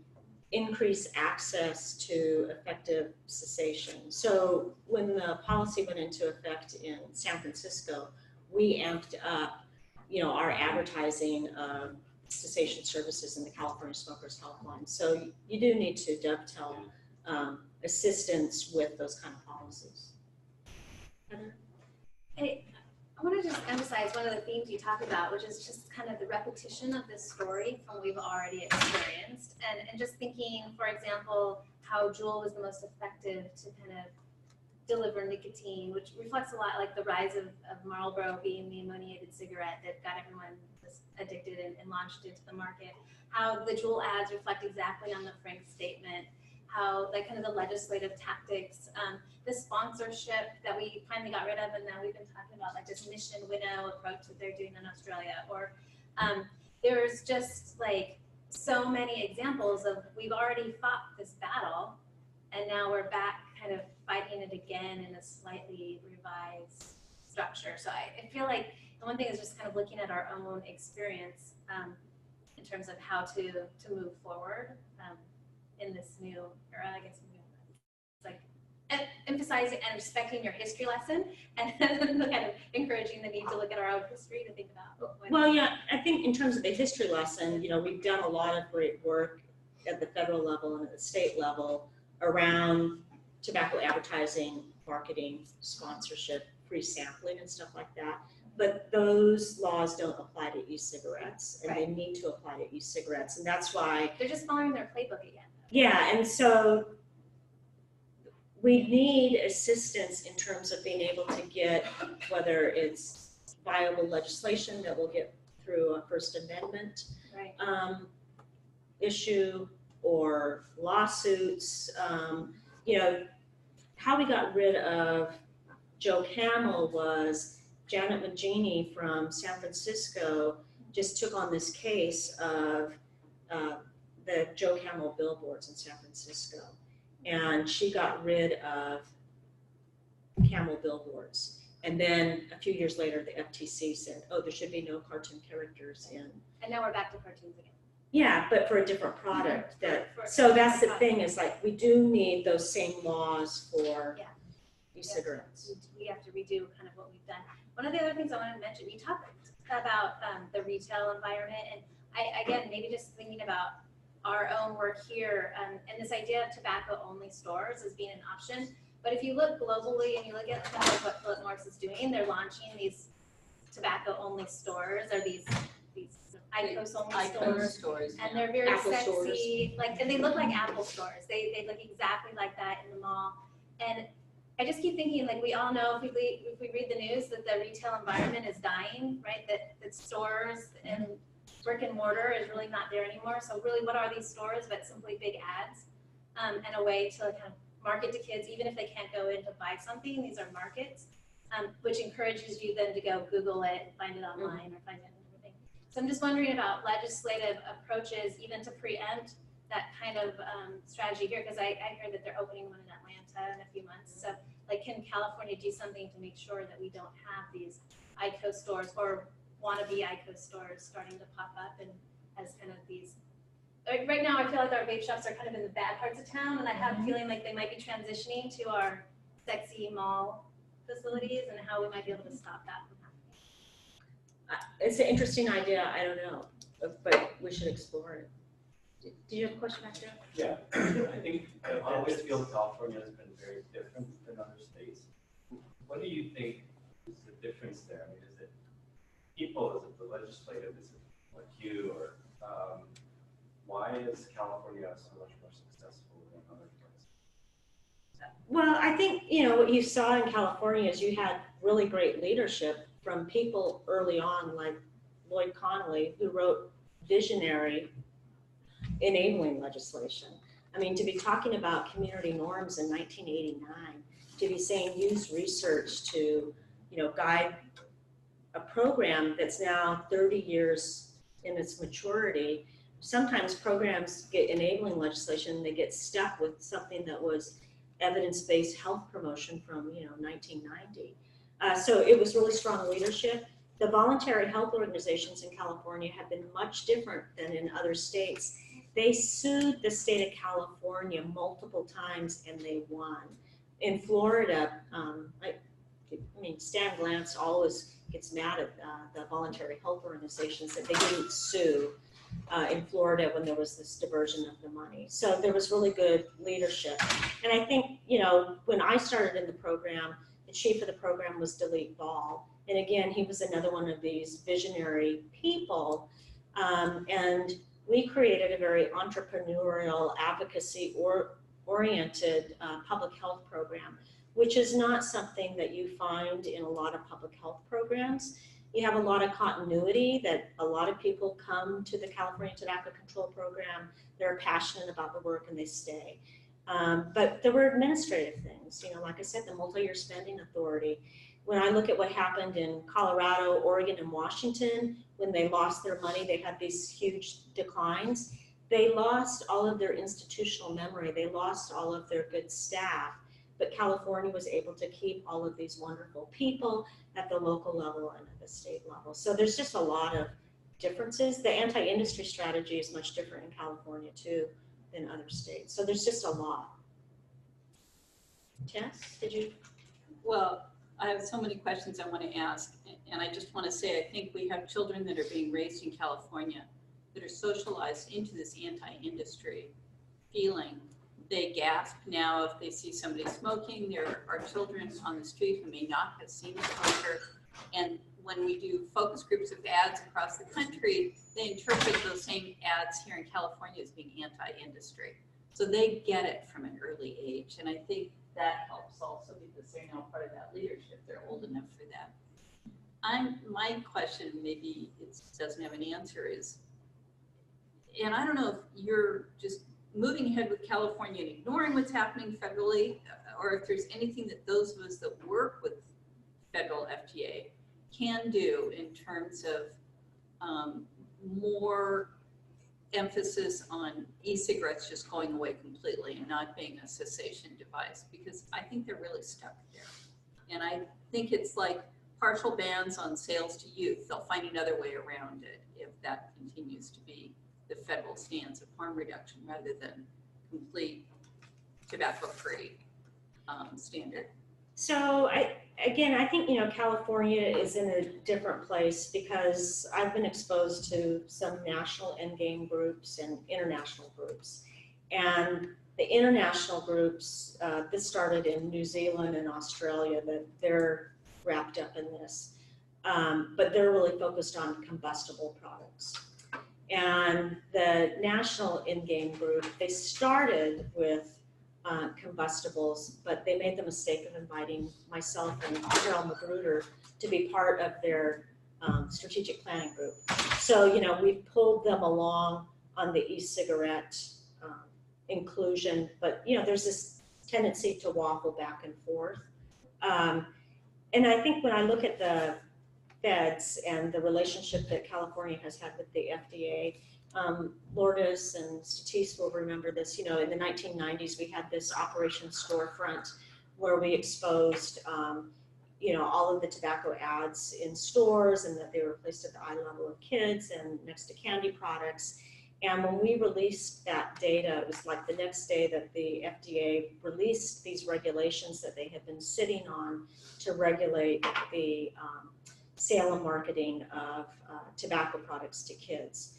increase access to effective cessation. So when the policy went into effect in San Francisco, we amped up, our advertising of cessation services in the California Smokers Helpline. So you do need to dovetail assistance with those kind of policies. Heather? I want to just emphasize one of the themes you talk about, which is just kind of the repetition of this story from what we've already experienced. And just thinking, for example, how Juul was the most effective to kind of deliver nicotine, which reflects a lot like the rise of Marlboro being the ammoniated cigarette that got everyone addicted and launched into the market. How the Juul ads reflect exactly on the Frank statement. How like kind of the legislative tactics, the sponsorship that we finally got rid of, and now we've been talking about like this mission winnow approach that they're doing in Australia, or there's just like so many examples of we've already fought this battle, and now we're back kind of fighting it again in a slightly revised structure. So I feel like the one thing is just kind of looking at our own experience in terms of how to move forward. In this new era, I guess it's like emphasizing and respecting your history lesson, and then kind of encouraging the need to look at our own history to think about. Well, yeah, I think in terms of the history lesson, we've done a lot of great work at the federal level and at the state level around tobacco advertising, marketing, sponsorship, free sampling, and stuff like that. But those laws don't apply to e-cigarettes, and they need to apply to e-cigarettes, and that's why they're just following their playbook again. Yeah, and so we need assistance in terms of being able to get, whether it's viable legislation that will get through a First Amendment issue or lawsuits. How we got rid of Joe Camel was Janet Magini from San Francisco just took on this case of the Joe Camel billboards in San Francisco. And she got rid of Camel billboards. And then a few years later, the FTC said, oh, there should be no cartoon characters in. And now we're back to cartoons again. Yeah, but for a different product. So that's the thing, is like, we do need those same laws for e-cigarettes. We have to redo kind of what we've done. One of the other things I wanted to mention, you talked about the retail environment, and again, maybe just thinking about our own work here, and this idea of tobacco-only stores as being an option. But if you look globally and you look at kind of what Philip Morris is doing, they're launching these tobacco-only stores, or these IQOS-only stores, and they're very Apple sexy, like, and they look like Apple stores. They look exactly like that in the mall. And I just keep thinking, like, we all know if we read the news that the retail environment is dying, right? That stores and brick and mortar is really not there anymore. So really, what are these stores but simply big ads and a way to kind of market to kids, even if they can't go in to buy something. These are markets, which encourages you then to go Google it, find it online, or find it in everything. So I'm just wondering about legislative approaches, even to preempt that kind of strategy here, because I heard that they're opening one in Atlanta in a few months. So, like, can California do something to make sure that we don't have these IQOS stores or wannabe IQOS stores starting to pop up and as kind of these? Right now, I feel like our vape shops are kind of in the bad parts of town, and I have a feeling like they might be transitioning to our sexy mall facilities, and how we might be able to stop that from happening. It's an interesting idea. I don't know, but we should explore it. Do you have a question back there? Yeah, I think I always feel California has been very different than other states. What do you think is the difference there? I mean, is it people? Is it the legislative? Is it like you? Or why is California so much more successful than other places? Well, I think, what you saw in California is you had really great leadership from people early on, like Lloyd Connolly, who wrote visionary enabling legislation. I mean, to be talking about community norms in 1989, to be saying use research to, guide a program that's now 30 years in its maturity. Sometimes programs get enabling legislation, they get stuck with something that was evidence-based health promotion from 1990. So it was really strong leadership. the voluntary health organizations in California have been much different than in other states. They sued the state of California multiple times and they won. In Florida, I mean, Stan Glantz always gets mad at the voluntary health organizations that they didn't sue in Florida when there was this diversion of the money. So there was really good leadership. And I think, you know, when I started in the program, the chief of the program was Dalit Ball. And again, he was another one of these visionary people. And we created a very entrepreneurial, advocacy oriented public health program, which is not something that you find in a lot of public health programs. You have a lot of continuity that a lot of people come to the California Tobacco Control Program, they're passionate about the work and they stay. But there were administrative things, you know, like I said, the multi-year spending authority. When I look at what happened in Colorado, Oregon, and Washington, when they lost their money, they had these huge declines. They lost all of their institutional memory. They lost all of their good staff. But California was able to keep all of these wonderful people at the local level and at the state level. So there's just a lot of differences. The anti-industry strategy is much different in California too than other states. So there's just a lot. Tess, did you? Well, I have so many questions I want to ask, and I just want to say I think we have children that are being raised in California that are socialized into this anti-industry feeling. They gasp now if they see somebody smoking. There are children on the street who may not have seen a smoker. And when we do focus groups of ads across the country, they interpret those same ads here in California as being anti-industry. So they get it from an early age. And I think that helps also because they're now part of that leadership. They're old enough for that. My question, maybe it doesn't have an answer, is, and I don't know if you're just moving ahead with California and ignoring what's happening federally, or if there's anything that those of us that work with federal FDA can do in terms of more emphasis on e-cigarettes just going away completely and not being a cessation device, because I think they're really stuck there. And I think it's like partial bans on sales to youth. They'll find another way around it if that continues to be the federal stance of harm reduction rather than complete tobacco-free standard. So I think, you know, California is in a different place because I've been exposed to some national endgame groups and international groups. And the international groups, this started in New Zealand and Australia, that they're wrapped up in this. But they're really focused on combustible products. And the national in-game group, they started with combustibles, but they made the mistake of inviting myself and Carol Magruder to be part of their strategic planning group. So, you know, we pulled them along on the e-cigarette inclusion, but, you know, there's this tendency to waffle back and forth. And I think when I look at the feds and the relationship that California has had with the FDA, Lourdes and Statis will remember this, you know, in the 1990s, we had this Operation Storefront where we exposed, you know, all of the tobacco ads in stores and that they were placed at the eye level of kids and next to candy products. And when we released that data, it was like the next day that the FDA released these regulations that they had been sitting on to regulate the sale and marketing of tobacco products to kids.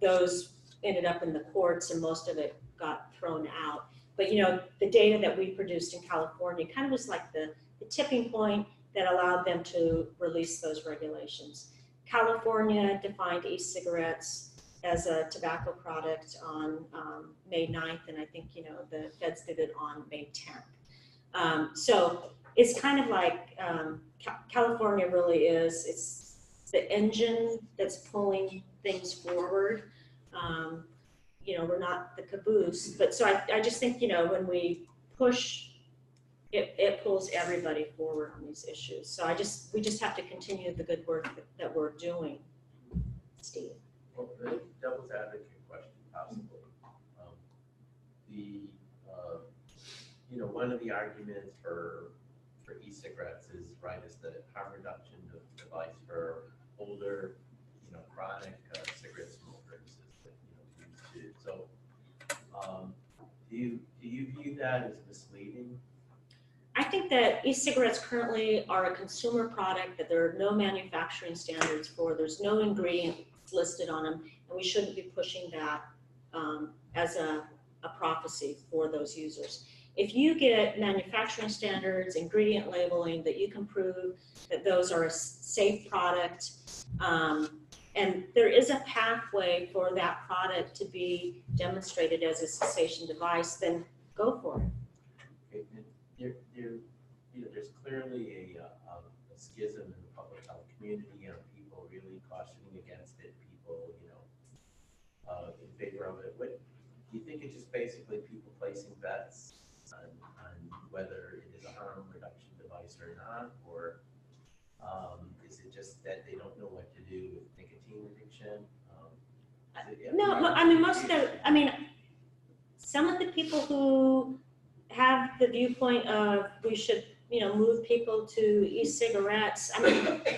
Those ended up in the courts and most of it got thrown out. But, you know, the data that we produced in California kind of was like the tipping point that allowed them to release those regulations. California defined e-cigarettes as a tobacco product on May 9th, and I think, you know, the feds did it on May 10th. So it's kind of like California really is, it's the engine that's pulling things forward. You know, we're not the caboose, but so I just think, you know, when we push, it pulls everybody forward on these issues. So we just have to continue the good work that we're doing. Steve. Well, the devil's advocate question, possibly. You know, one of the arguments for e-cigarettes is, right, is the harm reduction device older, chronic cigarette smokers that, used to. So, do you view that as misleading? I think that e-cigarettes currently are a consumer product that there are no manufacturing standards for. There's no ingredients listed on them, and we shouldn't be pushing that as a prophecy for those users. If you get manufacturing standards, ingredient labeling, that you can prove that those are a safe product, and there is a pathway for that product to be demonstrated as a cessation device, then go for it. There's clearly a schism in the public health community, people really cautioning against it, people, in favor of it. What do you think? It's just basically people placing bets on whether it is a harm reduction device or not, or is it just that they don't know what to do with nicotine addiction? Some of the people who have the viewpoint of we should, move people to e-cigarettes.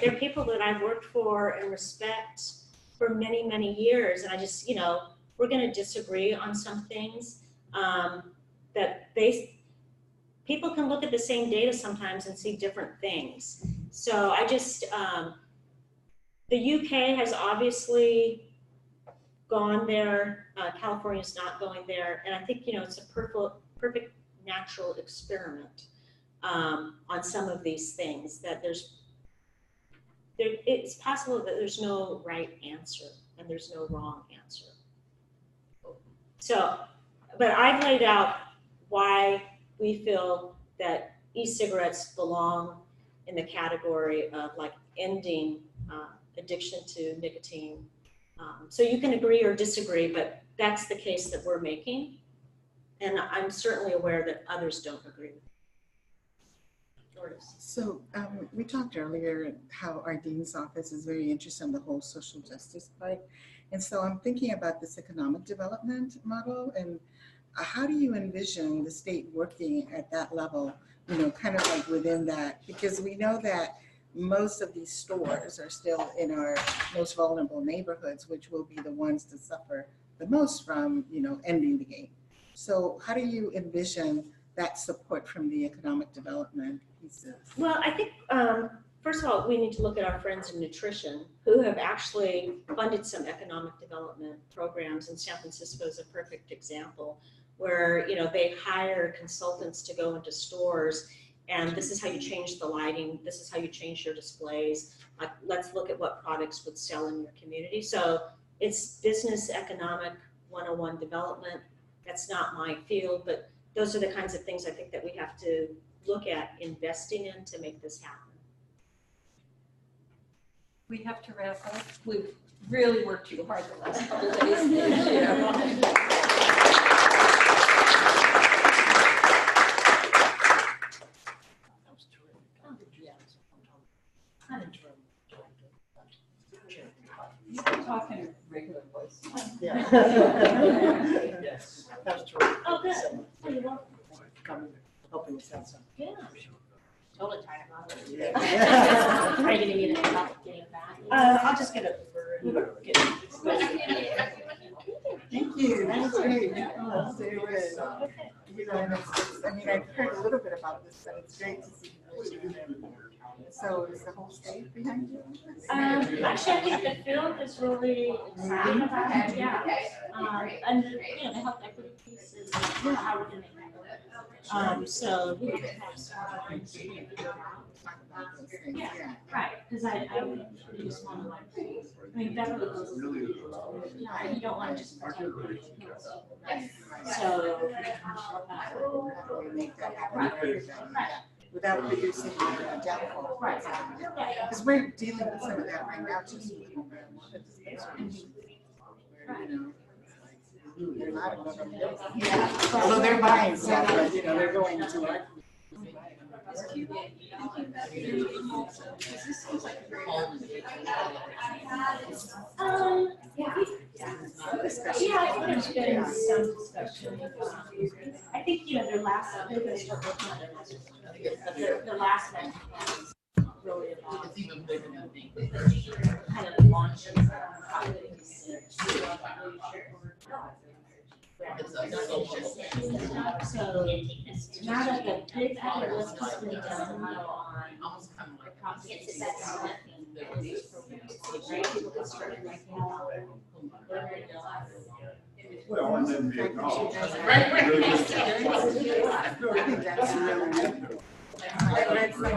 They're people that I've worked for and respect for many, many years. And I just, we're going to disagree on some things people can look at the same data sometimes and see different things. So I just, the UK has obviously gone there. California's not going there. And I think, it's a perfect natural experiment on some of these things, that it's possible that there's no right answer and there's no wrong answer. So, but I've laid out why we feel that e-cigarettes belong in the category of like ending addiction to nicotine. So you can agree or disagree, but that's the case that we're making. And I'm certainly aware that others don't agree. So we talked earlier how our dean's office is very interested in the whole social justice part. And so I'm thinking about this economic development model, and how do you envision the state working at that level, kind of like within that? Because we know that most of these stores are still in our most vulnerable neighborhoods, which will be the ones to suffer the most from, ending the game. So how do you envision that support from the economic development pieces? Well, I think, first of all, we need to look at our friends in nutrition who have actually funded some economic development programs, and San Francisco is a perfect example where, they hire consultants to go into stores, and this is how you change the lighting, this is how you change your displays. Like, let's look at what products would sell in your community. So it's business economic 101 development. That's not my field, but those are the kinds of things I think that we have to look at investing in to make this happen. We have to wrap up. We've really worked too hard the last couple of days. You can talk in a regular voice. Yeah. Yes, that's true. Oh, good. Oh, you're welcome. Coming, helping with that. Yeah. Totally tired about it. Yeah. Are you gonna need a help getting back? I'll just get it. Thank you. That's great. Oh, so good. And I've heard a little bit about this, but it's great to see you. So is the whole state behind you? Actually, I think the field is really excited about it, yeah. And, the health equity piece is how we're gonna make that work. So we have some other things to figure out. Yeah, right, because I we just want to Beverly goes, you don't want to just pretend. So. How do we make that happen? Right. Without producing a downfall. Right. Because we're dealing with some of that right now, just with marijuana dispensaries. They're not going to, although they're buying some, but they're going to our. Yeah, I think there's been some discussion. I think, their last, they're going to start working on their last one is really about kind of So now that the big list has been done on the competency assessment and these programs, right, people can start right now. Well, and then the acknowledgement. I think that's really